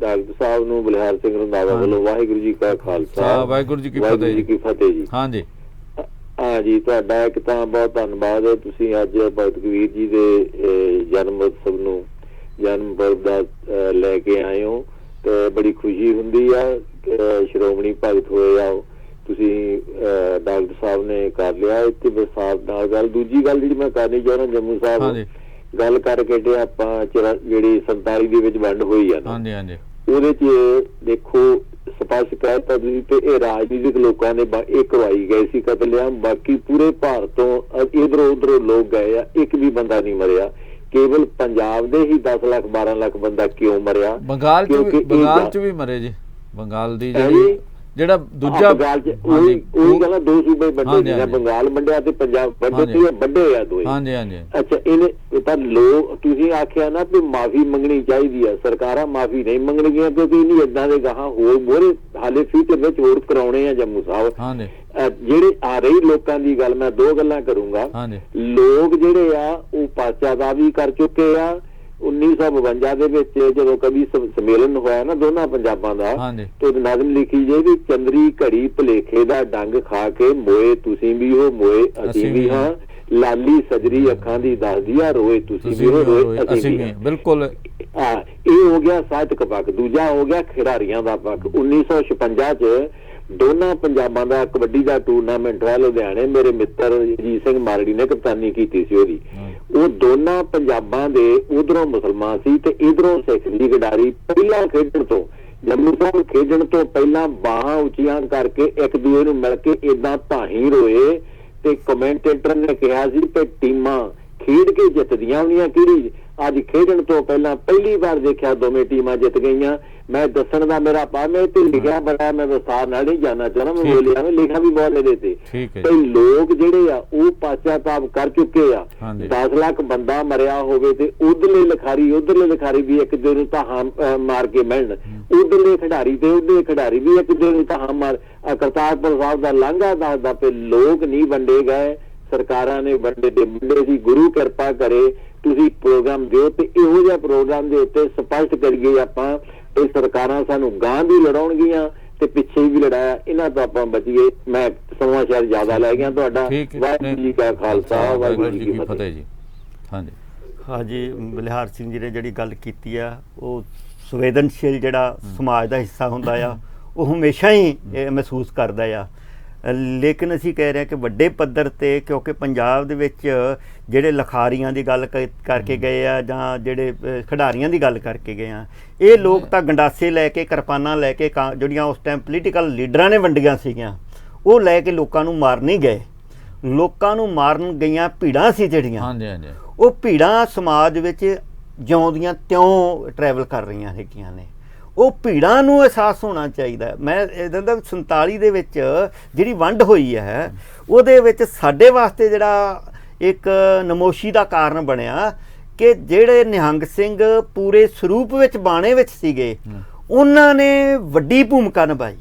ਡਾਕਟਰ ਸਾਹਿਬ ਨੂੰ ਬਲਿਹਾਰ ਸਿੰਘ ਰੰਧਾਵਾ ਵੱਲੋਂ ਵਾਹਿਗੁਰੂ ਜੀ ਕਾ ਖਾਲਸਾ ਵਾਹਿਗੁਰੂ ਜੀ ਕੀ ਫਤਿਹ ਜੀ। ਹਾਂ ਜੀ, ਹਾਂ ਜੀ, ਤੁਹਾਡਾ ਇੱਕ ਤਾਂ ਬਹੁਤ ਧੰਨਵਾਦ। ਤੁਸੀਂ ਅੱਜ ਭਗਤ ਕਬੀਰ ਜੀ ਦੇ ਜਨਮ ਉਤਸਵ ਨੂੰ ਜਨਮ ਪੁਰਬ ਦਾ ਲੈ ਕੇ ਆਏ ਹੋ ਤੇ ਬੜੀ ਖੁਸ਼ੀ ਹੁੰਦੀ ਆ। ਸ਼੍ਰੋਮਣੀ ਭਗਤ ਹੋਏ ਆ ਤੁਸੀਂ, ਡਾਕਟਰ ਸਾਹਿਬ ਨੇ ਕਰ ਲਿਆ ਇੱਥੇ ਵਿਸਾਰ ਨਾਲ ਗੱਲ। ਦੂਜੀ ਗੱਲ ਜਿਹੜੀ ਮੈਂ ਕਰਨੀ ਚਾਹੁੰਦਾ, ਜੰਮੂ ਸਾਹਿਬ ਗੱਲ ਕਰਕੇ ਤੇ ਆਪਾਂ ਜਿਹੜੀ 47 ਦੇ ਵਿੱਚ ਵੰਡ ਹੋਈ ਆ ਨਾ, ਉਹਦੇ ਚ ਦੇਖੋ ਸਪਸ਼ਟ ਕਹਿਤਾ ਤੁਸੀਂ ਤੇ ਇਹ ਰਾਜਨੀਤਿਕ ਲੋਕਾਂ ਨੇ ਇਹ ਕਰਵਾਈ ਗਏ ਸੀ ਕਤਲੇਆਮ। ਬਾਕੀ ਪੂਰੇ ਭਾਰਤ ਤੋਂ ਇਧਰੋਂ ਉਧਰੋਂ ਲੋਕ ਗਏ ਆ, ਇੱਕ ਵੀ ਬੰਦਾ ਨਹੀਂ ਮਰਿਆ। ਕੇਵਲ ਪੰਜਾਬ ਦੇ ਹੀ 10 ਲੱਖ 12 ਲੱਖ ਬੰਦਾ ਕਿਉਂ ਮਰਿਆ? ਬੰਗਾਲ ਚ ਵੀ ਮਰੇ ਜੀ। ਬੰਗਾਲ ਦੀ ਜਿਹੜੀ ਜਿਹੜਾ ਦੂਜਾ ਉਹੀ ਗੱਲ, ਦੋ ਸੂਬੇ ਵੱਡੇ ਨੇ, ਬੰਗਾਲ ਵੱਡਿਆ ਤੇ ਪੰਜਾਬ ਵੱਡੇ ਆ ਦੋਏ। ਅੱਛਾ, ਇਹਨੇ ਤਾਂ ਲੋਕ ਤੁਸੀਂ ਆਖਿਆ ਨਾ ਵੀ ਮਾਫੀ ਮੰਗਣੀ ਚਾਹੀਦੀ ਆ, ਸਰਕਾਰਾਂ ਮਾਫੀ ਨਹੀਂ ਮੰਗਣਗੀਆਂ ਕਿਉਂਕਿ ਇਹਨੀ ਏਦਾਂ ਦੇ ਗਾਹਾਂ ਹੋਰ ਮੋਹਰੇ ਹਾਲੇ ਫਿਊਚਰ ਵਿੱਚ ਹੋਰ ਕਰਾਉਣੇ ਆ। ਜੰਮੂ ਸਾਹਿਬ ਜਿਹੜੇ ਆ ਰਹੀ ਲੋਕਾਂ ਦੀ ਗੱਲ ਮੈਂ ਦੋ ਗੱਲਾਂ ਕਰੂੰਗਾ। ਲੋਕ ਜਿਹੜੇ ਆ ਉਹ ਪਾਚਾ ਦਾ ਵੀ ਕਰ ਚੁੱਕੇ ਆ। 1952 ਦੇ ਵਿੱਚ ਜਦੋਂ ਕਵੀ ਸੰਮੇਲਨ ਹੋਇਆ ਨਾ ਦੋਨਾਂ ਪੰਜਾਬਾਂ ਦਾ, ਤੇ ਨਜ਼ਮ ਲਿਖੀ ਜੇ ਵੀ ਚੰਦਰੀ ਘੜੀ ਭੁਲੇਖੇ ਦਾ ਡੰਗ ਖਾ ਕੇ ਮੋਏ ਤੁਸੀਂ ਵੀ ਹੋ ਮੋਏ ਅਸੀਂ ਵੀ ਹਾਂ, ਲਾਲੀ ਸਜਰੀ ਅੱਖਾਂ ਦੀ ਦੱਸਦੀ ਆ ਰੋਏ ਤੁਸੀਂ ਵੀ ਹੋ ਰੋਏ ਅਸੀਂ ਵੀ। ਬਿਲਕੁਲ ਇਹ ਹੋ ਗਿਆ ਸਾਹਿਤਕ ਪੱਖ। ਦੂਜਾ ਹੋ ਗਿਆ ਖਿਡਾਰੀਆਂ ਦਾ ਪੱਖ। 1956 ਚ ਦੋਨਾਂ ਪੰਜਾਬਾਂ ਦਾ ਕਬੱਡੀ ਦਾ ਟੂਰਨਾਮੈਂਟ ਹੋਇਆ ਲੁਧਿਆਣੇ। ਮੇਰੇ ਮਿੱਤਰ ਅਜੀਤ ਸਿੰਘ ਮਾਰੜੀ ਨੇ ਕਪਤਾਨੀ ਕੀਤੀ ਸੀ ਉਹਦੀ। ਉਹ ਦੋਨਾਂ ਪੰਜਾਬਾਂ ਦੇ ਉਧਰੋਂ ਮੁਸਲਮਾਨ ਸੀ ਤੇ ਇਧਰੋਂ ਸਿੱਖ ਦੀ ਖਿਡਾਰੀ ਪਹਿਲਾਂ ਖੇਡਣ ਤੋਂ, ਜੰਮੂ ਸਾਹਿਬ ਖੇਡਣ ਤੋਂ ਪਹਿਲਾਂ ਬਾਹਾਂ ਉੱਚੀਆਂ ਕਰਕੇ ਇੱਕ ਦੂਏ ਨੂੰ ਮਿਲ ਕੇ ਏਦਾਂ ਧਾਹੀ ਰੋਏ ਤੇ ਕਮੈਂਟੇਟਰ ਨੇ ਕਿਹਾ ਸੀ ਕਿ ਟੀਮਾਂ ਖੇਡ ਕੇ ਜਿੱਤਦੀਆਂ ਹੁੰਦੀਆਂ ਕਿਹੜੀ। ਅੱਜ ਖੇਡਣ ਤੋਂ ਪਹਿਲਾਂ ਪਹਿਲੀ ਵਾਰ ਦੇਖਿਆ ਦੋਵੇਂ ਟੀਮਾਂ ਜਿੱਤ ਗਈਆਂ। ਮੈਂ ਦੱਸਣ ਦਾ ਮੇਰਾ ਪਾਵੇਂ ਤੇ ਲਿਖਿਆ ਬੜਾ, ਮੈਂ ਵਿਸਥਾਰ ਨਾਲ ਨਹੀਂ ਜਾਣਾ ਚਾਹੁੰਦਾ, ਮੈਂ ਬੋਲਿਆ ਲਿਖਿਆ ਵੀ ਬਹੁਤ ਇਹਦੇ ਤੇ ਲੋਕ ਜਿਹੜੇ ਆ ਉਹ ਪਾਚਾਤਾਪ ਕਰ ਚੁੱਕੇ ਆ। 10 ਲੱਖ ਬੰਦਾ ਮਰਿਆ ਹੋਵੇ ਤੇ ਉਧਰਲੇ ਲਿਖਾਰੀ ਵੀ ਇੱਕ ਦੂਜੇ ਨੂੰ ਧਾਹਾਂ ਮਾਰ ਕੇ ਮਿਲਣ, ਉਧਰਲੇ ਖਿਡਾਰੀ ਤੇ ਉਧਰਲੇ ਖਿਡਾਰੀ ਵੀ ਇੱਕ ਦੂਜੇ ਨੂੰ ਧਾਹਾਂ ਮਾਰ। ਕਰਤਾਰਪੁਰ ਸਾਹਿਬ ਦਾ ਲਾਂਘਾ ਦੱਸਦਾ ਪਏ ਲੋਕ ਨਹੀਂ ਵੰਡੇ ਗਏ, ਸਰਕਾਰਾਂ ਨੇ ਵੰਡੇ ਤੇ ਵੰਡੇ ਸੀ। ਗੁਰੂ ਕਿਰਪਾ ਕਰੇ ਤੁਸੀਂ ਪ੍ਰੋਗਰਾਮ ਦਿਓ ਤੇ ਇਹੋ ਜਿਹਾ ਪ੍ਰੋਗਰਾਮ ਦੇ ਉੱਤੇ ਸਪਸ਼ਟ ਕਰੀਏ ਆਪਾਂ, ਇਹ ਸਰਕਾਰਾਂ ਸਾਨੂੰ ਗਾਂ ਵੀ ਲੜਾਉਣਗੀਆਂ ਤੇ ਪਿੱਛੇ ਵੀ ਲੜਾਇਆ, ਇਹਨਾਂ ਤੋਂ ਆਪਾਂ ਬਚੀਏ। ਮੈਂ ਸਮਾਂ ਸ਼ਾਇਦ ਜ਼ਿਆਦਾ ਲੈ ਗਿਆ ਤੁਹਾਡਾ। ਵਾਹਿਗੁਰੂ ਜੀ ਕਾ ਖਾਲਸਾ, ਵਾਹਿਗੁਰੂ ਜੀ ਕੀ ਫਤਿਹ ਜੀ। ਹਾਂਜੀ, ਬਲਿਹਾਰ ਸਿੰਘ ਜੀ ਨੇ ਜਿਹੜੀ ਗੱਲ ਕੀਤੀ ਆ, ਉਹ ਸੰਵੇਦਨਸ਼ੀਲ ਜਿਹੜਾ ਸਮਾਜ ਦਾ ਹਿੱਸਾ ਹੁੰਦਾ ਆ ਉਹ ਹਮੇਸ਼ਾ ਹੀ ਮਹਿਸੂਸ ਕਰਦਾ ਆ। ਲੇਕਿਨ ਅਸੀਂ ਕਹਿ ਰਹੇ ਹਾਂ ਕਿ ਵੱਡੇ ਪੱਧਰ 'ਤੇ, ਕਿਉਂਕਿ ਪੰਜਾਬ ਦੇ ਵਿੱਚ ਜਿਹੜੇ ਲਿਖਾਰੀਆਂ ਦੀ ਗੱਲ ਕਰਕੇ ਗਏ ਆ ਜਾਂ ਜਿਹੜੇ ਖਿਡਾਰੀਆਂ ਦੀ ਗੱਲ ਕਰਕੇ ਗਏ ਆ, ਇਹ ਲੋਕ ਤਾਂ ਗੰਡਾਸੇ ਲੈ ਕੇ, ਕਿਰਪਾਨਾਂ ਲੈ ਕੇ, ਜਿਹੜੀਆਂ ਉਸ ਟਾਈਮ ਪੋਲੀਟੀਕਲ ਲੀਡਰਾਂ ਨੇ ਵੰਡੀਆਂ ਸੀਗੀਆਂ, ਉਹ ਲੈ ਕੇ ਲੋਕਾਂ ਨੂੰ ਮਾਰ ਨਹੀਂ ਗਏ। ਲੋਕਾਂ ਨੂੰ ਮਾਰਨ ਗਈਆਂ ਭੀੜਾਂ ਸੀ ਜਿਹੜੀਆਂ, ਉਹ ਭੀੜਾਂ ਸਮਾਜ ਵਿੱਚ ਜਿਉਂਦੀਆਂ ਤਿਉਂ ਟਰੈਵਲ ਕਰ ਰਹੀਆਂ ਹੈਗੀਆਂ ਨੇ। ਉਹ ਭੀੜਾਂ ਨੂੰ ਅਹਿਸਾਸ ਹੋਣਾ ਚਾਹੀਦਾ। ਮੈਂ ਇਹਦਾ 47 ਦੇ ਵਿੱਚ ਜਿਹੜੀ ਵੰਡ ਹੋਈ ਹੈ ਉਹਦੇ ਵਿੱਚ ਸਾਡੇ ਵਾਸਤੇ ਜਿਹੜਾ ਇੱਕ ਨਮੋਸ਼ੀ ਦਾ ਕਾਰਨ ਬਣਿਆ ਕਿ ਜਿਹੜੇ ਨਿਹੰਗ ਸਿੰਘ ਪੂਰੇ ਸਰੂਪ ਵਿੱਚ ਬਾਣੇ ਵਿੱਚ ਸੀਗੇ, ਉਹਨਾਂ ਨੇ ਵੱਡੀ ਭੂਮਿਕਾ ਨਿਭਾਈ।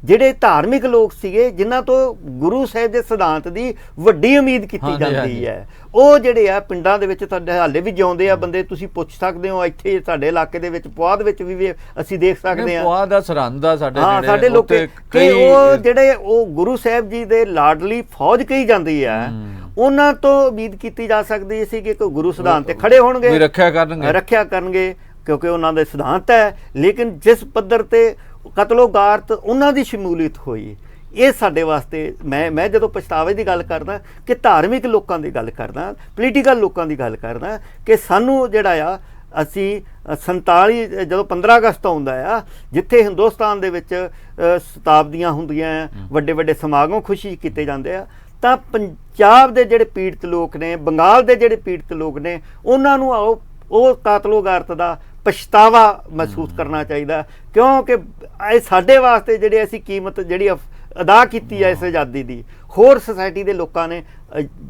ਜਿਹੜੇ ਧਾਰਮਿਕ ਲੋਕ ਸੀਗੇ ਜਿਨ੍ਹਾਂ ਤੋਂ ਗੁਰੂ ਸਾਹਿਬ ਦੇ ਸਿਧਾਂਤ ਦੀ ਵੱਡੀ ਉਮੀਦ ਕੀਤੀ ਜਾਂਦੀ ਹੈ, ਉਹ ਜਿਹੜੇ ਆ ਪਿੰਡਾਂ ਦੇ ਵਿੱਚ ਤੁਹਾਡੇ ਹਾਲੇ ਵੀ ਜਿਉਂਦੇ ਆ ਬੰਦੇ। ਤੁਸੀਂ ਪੁੱਛ ਸਕਦੇ ਹੋ, ਇੱਥੇ ਸਾਡੇ ਇਲਾਕੇ ਦੇ ਵਿੱਚ ਪੁਆਧ ਵਿੱਚ ਵੀ ਅਸੀਂ ਦੇਖ ਸਕਦੇ ਹਾਂ ਪੁਆਧ ਦਾ ਸਰਹੰਦ ਦਾ ਸਾਡੇ ਲੋਕ ਕਿ ਉਹ ਜਿਹੜੇ ਉਹ ਗੁਰੂ ਸਾਹਿਬ ਜੀ ਦੇ ਲਾਡਲੀ ਫੌਜ ਕਹੀ ਜਾਂਦੀ ਹੈ, ਉਹਨਾਂ ਤੋਂ ਉਮੀਦ ਕੀਤੀ ਜਾ ਸਕਦੀ ਸੀ ਕਿ ਗੁਰੂ ਸਿਧਾਂਤ ਤੇ ਖੜੇ ਹੋਣਗੇ, ਰੱਖਿਆ ਕਰਨਗੇ ਕਿਉਂਕਿ ਉਹਨਾਂ ਦੇ ਸਿਧਾਂਤ ਹੈ। ਲੇਕਿਨ ਜਿਸ ਪੱਧਰ ਤੇ ਕਤਲੋਗਾਰਤ ਉਹਨਾਂ ਦੀ ਸ਼ਮੂਲੀਅਤ ਹੋਈ, ਇਹ ਸਾਡੇ ਵਾਸਤੇ ਮੈਂ ਜਦੋਂ ਪਛਤਾਵੇ ਦੀ ਗੱਲ ਕਰਦਾ ਕਿ ਧਾਰਮਿਕ ਲੋਕਾਂ ਦੀ ਗੱਲ ਕਰਦਾ, ਪੋਲੀਟੀਕਲ ਲੋਕਾਂ ਦੀ ਗੱਲ ਕਰਦਾ ਕਿ ਸਾਨੂੰ ਜਿਹੜਾ ਆ ਅਸੀਂ 47 ਜਦੋਂ 15 ਅਗਸਤ ਆਉਂਦਾ ਆ, ਜਿੱਥੇ ਹਿੰਦੁਸਤਾਨ ਦੇ ਵਿੱਚ ਸ਼ਤਾਬਦੀਆਂ ਹੁੰਦੀਆਂ, ਵੱਡੇ ਵੱਡੇ ਸਮਾਗਮ ਖੁਸ਼ੀ ਕੀਤੇ ਜਾਂਦੇ ਆ, ਤਾਂ ਪੰਜਾਬ ਦੇ ਜਿਹੜੇ ਪੀੜਤ ਲੋਕ ਨੇ, ਬੰਗਾਲ ਦੇ ਜਿਹੜੇ ਪੀੜਤ ਲੋਕ ਨੇ, ਉਹਨਾਂ ਨੂੰ ਉਹ ਕਾਤਲੋਗਾਰਤ ਦਾ ਪਛਤਾਵਾ ਮਹਿਸੂਸ ਕਰਨਾ ਚਾਹੀਦਾ। ਕਿਉਂਕਿ ਇਹ ਸਾਡੇ ਵਾਸਤੇ ਜਿਹੜੇ ਅਸੀਂ ਕੀਮਤ ਜਿਹੜੀ ਅਦਾ ਕੀਤੀ ਹੈ ਇਸ ਆਜ਼ਾਦੀ ਦੀ, ਹੋਰ ਸੁਸਾਇਟੀ ਦੇ ਲੋਕਾਂ ਨੇ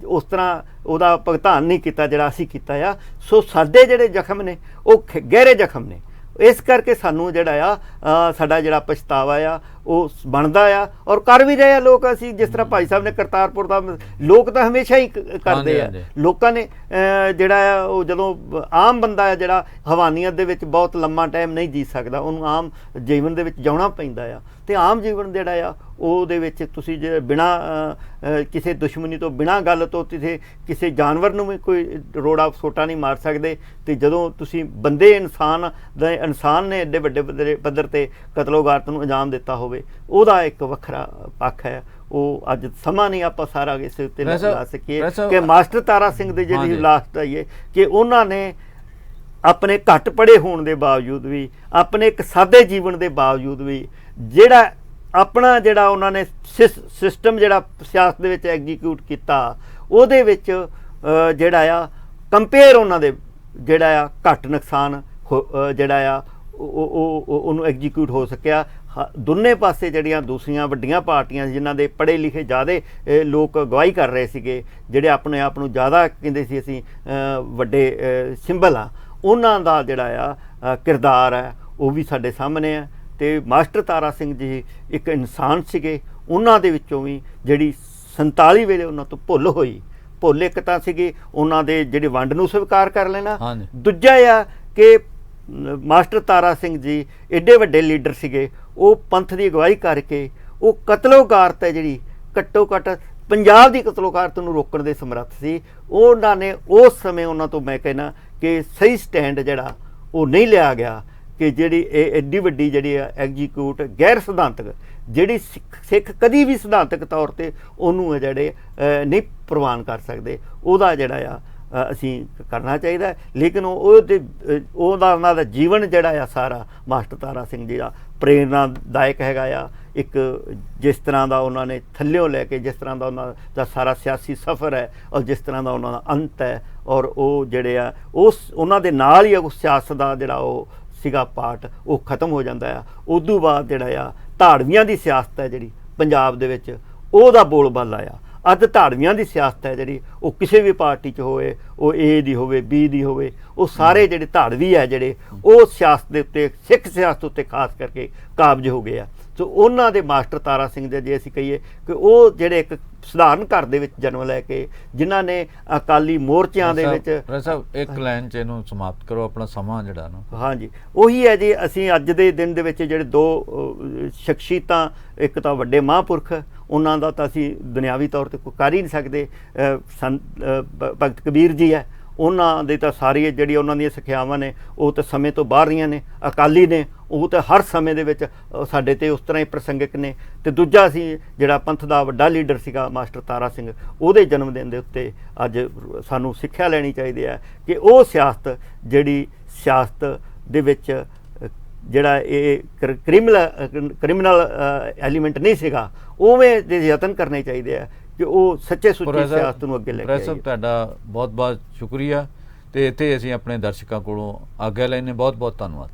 ਉਸ ਤਰ੍ਹਾਂ ਉਹਦਾ ਭੁਗਤਾਨ ਨਹੀਂ ਕੀਤਾ ਜਿਹੜਾ ਅਸੀਂ ਕੀਤਾ ਆ। ਸੋ ਸਾਡੇ ਜਿਹੜੇ ਜ਼ਖਮ ਨੇ ਉਹ ਗਹਿਰੇ ਜ਼ਖਮ ਨੇ। ਇਸ ਕਰਕੇ ਸਾਨੂੰ ਜਿਹੜਾ ਆ ਸਾਡਾ ਜਿਹੜਾ ਪਛਤਾਵਾ ਆ ਉਹ ਬਣਦਾ ਆ ਔਰ ਕਰ ਵੀ ਰਹੇ ਆ ਲੋਕ। ਅਸੀਂ ਜਿਸ ਤਰ੍ਹਾਂ ਭਾਈ ਸਾਹਿਬ ਨੇ ਕਰਤਾਰਪੁਰ ਦਾ, ਲੋਕ ਤਾਂ ਹਮੇਸ਼ਾ ਹੀ ਕਰਦੇ ਆ। ਲੋਕਾਂ ਨੇ ਜਿਹੜਾ ਆ ਉਹ ਜਦੋਂ ਆਮ ਬੰਦਾ ਆ ਜਿਹੜਾ ਹਵਾਨੀਅਤ ਦੇ ਵਿੱਚ ਬਹੁਤ ਲੰਮਾ ਟਾਈਮ ਨਹੀਂ ਜੀ ਸਕਦਾ, ਉਹਨੂੰ ਆਮ ਜੀਵਨ ਦੇ ਵਿੱਚ ਜਿਉਣਾ ਪੈਂਦਾ ਆ। ਅਤੇ ਆਮ ਜੀਵਨ ਜਿਹੜਾ ਆ ਉਹਦੇ ਵਿੱਚ ਤੁਸੀਂ ਜੇ ਬਿਨਾਂ ਕਿਸੇ ਦੁਸ਼ਮਣੀ ਤੋਂ, ਬਿਨਾਂ ਗੱਲ ਤੋਂ ਕਿਸੇ ਜਾਨਵਰ ਨੂੰ ਵੀ ਕੋਈ ਰੋੜਾ ਸੋਟਾ ਨਹੀਂ ਮਾਰ ਸਕਦੇ। ਅਤੇ ਜਦੋਂ ਤੁਸੀਂ ਬੰਦੇ ਇਨਸਾਨ ਨੇ ਐਡੇ ਵੱਡੇ ਪੱਧਰ 'ਤੇ ਕਤਲੋਗਾਰਤ ਨੂੰ ਅੰਜਾਮ ਦਿੱਤਾ ਹੋਵੇ, ਉਹਦਾ ਇੱਕ ਵੱਖਰਾ ਪੱਖ ਹੈ। ਉਹ ਅੱਜ ਸਮਾਂ ਨਹੀਂ ਆਪਾਂ ਸਾਰਾ ਇਸ ਉੱਤੇ ਲਾ ਸਕੀਏ ਕਿ ਮਾਸਟਰ ਤਾਰਾ ਸਿੰਘ ਦੀ ਜਿਹੜੀ ਲਾਸਟ ਆਈਏ ਕਿ ਉਹਨਾਂ ਨੇ ਆਪਣੇ ਘੱਟ ਪੜ੍ਹੇ ਹੋਣ ਦੇ ਬਾਵਜੂਦ ਵੀ, ਆਪਣੇ ਇੱਕ ਸਾਦੇ ਜੀਵਨ ਦੇ ਬਾਵਜੂਦ ਵੀ, ਜਿਹੜਾ ਆਪਣਾ ਜਿਹੜਾ ਉਹਨਾਂ ਨੇ ਸਿਸਟਮ ਜਿਹੜਾ ਸਿਆਸਤ ਦੇ ਵਿੱਚ ਐਗਜ਼ੀਕਿਊਟ ਕੀਤਾ, ਉਹਦੇ ਵਿੱਚ ਜਿਹੜਾ ਆ ਕੰਪੇਅਰ ਉਹਨਾਂ ਦੇ ਜਿਹੜਾ ਆ ਘੱਟ ਨੁਕਸਾਨ ਜਿਹੜਾ ਆ ਉਹਨੂੰ ਐਗਜ਼ੀਕਿਊਟ ਹੋ ਸਕਿਆ। ਦੋਨੇ ਪਾਸੇ ਜਿਹੜੀਆਂ ਦੂਸਰੀਆਂ ਵੱਡੀਆਂ ਪਾਰਟੀਆਂ ਜਿਨ੍ਹਾਂ ਦੇ ਪੜ੍ਹੇ ਲਿਖੇ ਜ਼ਿਆਦਾ ਲੋਕ ਅਗਵਾਈ ਕਰ ਰਹੇ ਸੀਗੇ, ਜਿਹੜੇ ਆਪਣੇ ਆਪ ਨੂੰ ਜ਼ਿਆਦਾ ਕਹਿੰਦੇ ਸੀ ਅਸੀਂ ਵੱਡੇ ਸਿੰਬਲ ਆ, ਉਹਨਾਂ ਦਾ ਜਿਹੜਾ ਆ ਕਿਰਦਾਰ ਹੈ ਉਹ ਵੀ ਸਾਡੇ ਸਾਹਮਣੇ ਹੈ। ਅਤੇ ਮਾਸਟਰ ਤਾਰਾ ਸਿੰਘ ਜੀ ਇੱਕ ਇਨਸਾਨ ਸੀਗੇ, ਉਹਨਾਂ ਦੇ ਵਿੱਚੋਂ ਵੀ ਜਿਹੜੀ 47 ਵੇਲੇ ਉਹਨਾਂ ਤੋਂ ਭੁੱਲ ਇੱਕ ਤਾਂ ਸੀਗੀ ਉਹਨਾਂ ਦੇ ਜਿਹੜੇ ਵੰਡ ਨੂੰ ਸਵੀਕਾਰ ਕਰ ਲੈਣਾ, ਦੂਜਾ ਆ ਕਿ ਮਾਸਟਰ ਤਾਰਾ ਸਿੰਘ ਜੀ ਐਡੇ ਵੱਡੇ ਲੀਡਰ ਸੀਗੇ, ਉਹ ਪੰਥ ਦੀ ਅਗਵਾਈ ਕਰਕੇ ਉਹ ਕਤਲੋਗਾਰਤ ਹੈ ਜਿਹੜੀ ਘੱਟੋ ਘੱਟ ਪੰਜਾਬ ਦੀ ਕਤਲੋਗਾਰਤ ਨੂੰ ਰੋਕਣ ਦੇ ਸਮਰੱਥ ਸੀ। ਉਹਨਾਂ ਨੇ ਉਸ ਸਮੇਂ ਉਹਨਾਂ ਤੋਂ ਮੈਂ ਕਹਿੰਦਾ ਕਿ ਸਹੀ ਸਟੈਂਡ ਜਿਹੜਾ ਉਹ ਨਹੀਂ ਲਿਆ ਗਿਆ ਕਿ ਜਿਹੜੀ ਇਹ ਐਡੀ ਵੱਡੀ ਜਿਹੜੀ ਆ ਐਗਜ਼ੀਕਿਊਟ ਗੈਰ ਸਿਧਾਂਤਕ ਜਿਹੜੀ ਸਿੱਖ ਕਦੀ ਵੀ ਸਿਧਾਂਤਕ ਤੌਰ 'ਤੇ ਉਹਨੂੰ ਜਿਹੜੇ ਨਹੀਂ ਪ੍ਰਵਾਨ ਕਰ ਸਕਦੇ, ਉਹਦਾ ਜਿਹੜਾ ਆ ਅਸੀਂ ਕਰਨਾ ਚਾਹੀਦਾ। ਲੇਕਿਨ ਉਹਦਾ ਉਹਨਾਂ ਦਾ ਜੀਵਨ ਜਿਹੜਾ ਆ ਸਾਰਾ ਮਾਸਟਰ ਤਾਰਾ ਸਿੰਘ ਜੀ ਦਾ ਪ੍ਰੇਰਨਾਦਾਇਕ ਹੈਗਾ ਆ। ਇੱਕ ਜਿਸ ਤਰ੍ਹਾਂ ਦਾ ਉਹਨਾਂ ਨੇ ਥੱਲਿਓਂ ਲੈ ਕੇ ਜਿਸ ਤਰ੍ਹਾਂ ਦਾ ਉਹਨਾਂ ਦਾ ਸਾਰਾ ਸਿਆਸੀ ਸਫ਼ਰ ਹੈ ਔਰ ਜਿਸ ਤਰ੍ਹਾਂ ਦਾ ਉਹਨਾਂ ਦਾ ਅੰਤ ਹੈ, ਔਰ ਉਹ ਜਿਹੜੇ ਆ ਉਹਨਾਂ ਦੇ ਨਾਲ ਹੀ ਉਸ ਸਿਆਸਤ ਦਾ ਜਿਹੜਾ ਉਹ ਸੀਗਾ ਪਾਰਟ ਉਹ ਖਤਮ ਹੋ ਜਾਂਦਾ ਆ। ਉਦੋਂ ਬਾਅਦ ਜਿਹੜਾ ਆ ਧਾੜਵੀਆਂ ਦੀ ਸਿਆਸਤ ਹੈ ਜਿਹੜੀ ਪੰਜਾਬ ਦੇ ਵਿੱਚ, ਉਹਦਾ ਬੋਲਬਾਲਾ ਆ। ਅੱਜ ਧਾੜਵੀਆਂ ਦੀ ਸਿਆਸਤ ਹੈ ਜਿਹੜੀ ਉਹ ਕਿਸੇ ਵੀ ਪਾਰਟੀ 'ਚ ਹੋਵੇ, ਉਹ ਏ ਦੀ ਹੋਵੇ, ਬੀ ਦੀ ਹੋਵੇ, ਉਹ ਸਾਰੇ ਜਿਹੜੇ ਧਾੜਵੀ ਹੈ ਜਿਹੜੇ ਉਹ ਸਿਆਸਤ ਦੇ ਉੱਤੇ, ਸਿੱਖ ਸਿਆਸਤ ਉੱਤੇ ਖਾਸ ਕਰਕੇ ਕਾਬਜ਼ ਹੋ ਗਏ ਆ। ਸੋ ਉਹਨਾਂ ਦੇ ਮਾਸਟਰ ਤਾਰਾ ਸਿੰਘ ਦੇ ਜੇ ਅਸੀਂ ਕਹੀਏ ਕਿ ਉਹ ਜਿਹੜੇ ਇੱਕ ਸਧਾਰਨ ਘਰ ਦੇ ਵਿੱਚ ਜਨਮ ਲੈ ਕੇ, ਜਿਨ੍ਹਾਂ ਨੇ ਅਕਾਲੀ ਮੋਰਚਿਆਂ ਦੇ ਵਿੱਚ ਇੱਕ ਲਾਈਨ 'ਚ ਇਹਨੂੰ ਸਮਾਪਤ ਕਰੋ ਆਪਣਾ ਸਮਾਂ ਜਿਹੜਾ ਨਾ। ਹਾਂਜੀ, ਉਹੀ ਹੈ ਜੀ। ਅਸੀਂ ਅੱਜ ਦੇ ਦਿਨ ਦੇ ਵਿੱਚ ਜਿਹੜੇ ਦੋ ਸ਼ਖਸੀਅਤਾਂ, ਇੱਕ ਤਾਂ ਵੱਡੇ ਮਹਾਂਪੁਰਖ, ਉਹਨਾਂ ਦਾ ਤਾਂ ਅਸੀਂ ਦੁਨਿਆਵੀ ਤੌਰ 'ਤੇ ਕੋਈ ਕਰ ਹੀ ਨਹੀਂ ਸਕਦੇ। ਭਗਤ ਕਬੀਰ ਜੀ ਹੈ, ਉਹਨਾਂ ਦੇ ਤਾਂ ਸਾਰੀ ਜਿਹੜੀ ਉਹਨਾਂ ਦੀਆਂ ਸਿੱਖਿਆਵਾਂ ਨੇ ਉਹ ਤਾਂ ਸਮੇਂ ਤੋਂ ਬਾਹਰ ਰਹੀਆਂ ਨੇ। ਅਕਾਲੀ ਨੇ ਉਹ ਤਾਂ ਹਰ ਸਮੇਂ ਦੇ ਵਿੱਚ ਸਾਡੇ 'ਤੇ ਉਸ ਤਰ੍ਹਾਂ ਹੀ ਪ੍ਰਸੰਗਿਕ ਨੇ। ਅਤੇ ਦੂਜਾ ਅਸੀਂ ਜਿਹੜਾ ਪੰਥ ਦਾ ਵੱਡਾ ਲੀਡਰ ਸੀਗਾ ਮਾਸਟਰ ਤਾਰਾ ਸਿੰਘ, ਉਹਦੇ ਜਨਮ ਦਿਨ ਦੇ ਉੱਤੇ ਅੱਜ ਸਾਨੂੰ ਸਿੱਖਿਆ ਲੈਣੀ ਚਾਹੀਦੀ ਹੈ ਕਿ ਉਹ ਸਿਆਸਤ ਦੇ ਵਿੱਚ ਜਿਹੜਾ ਇਹ ਕ੍ਰਿਮੀਨਲ ਐਲੀਮੈਂਟ ਨਹੀਂ ਸੀਗਾ, ਉਵੇਂ ਦੇ ਯਤਨ ਕਰਨੇ ਚਾਹੀਦੇ ਆ ਕਿ ਉਹ ਸੱਚੇ ਸੁੱਚੇ ਸਿਆਸਤ ਨੂੰ ਅੱਗੇ ਲੈ ਕੇ ਆਈਏ। ਤੁਹਾਡਾ ਬਹੁਤ ਬਹੁਤ ਸ਼ੁਕਰੀਆ। ਅਤੇ ਇੱਥੇ ਅਸੀਂ ਆਪਣੇ ਦਰਸ਼ਕਾਂ ਕੋਲੋਂ ਆਗਿਆ ਲੈਂਦੇ। ਬਹੁਤ ਬਹੁਤ ਧੰਨਵਾਦ।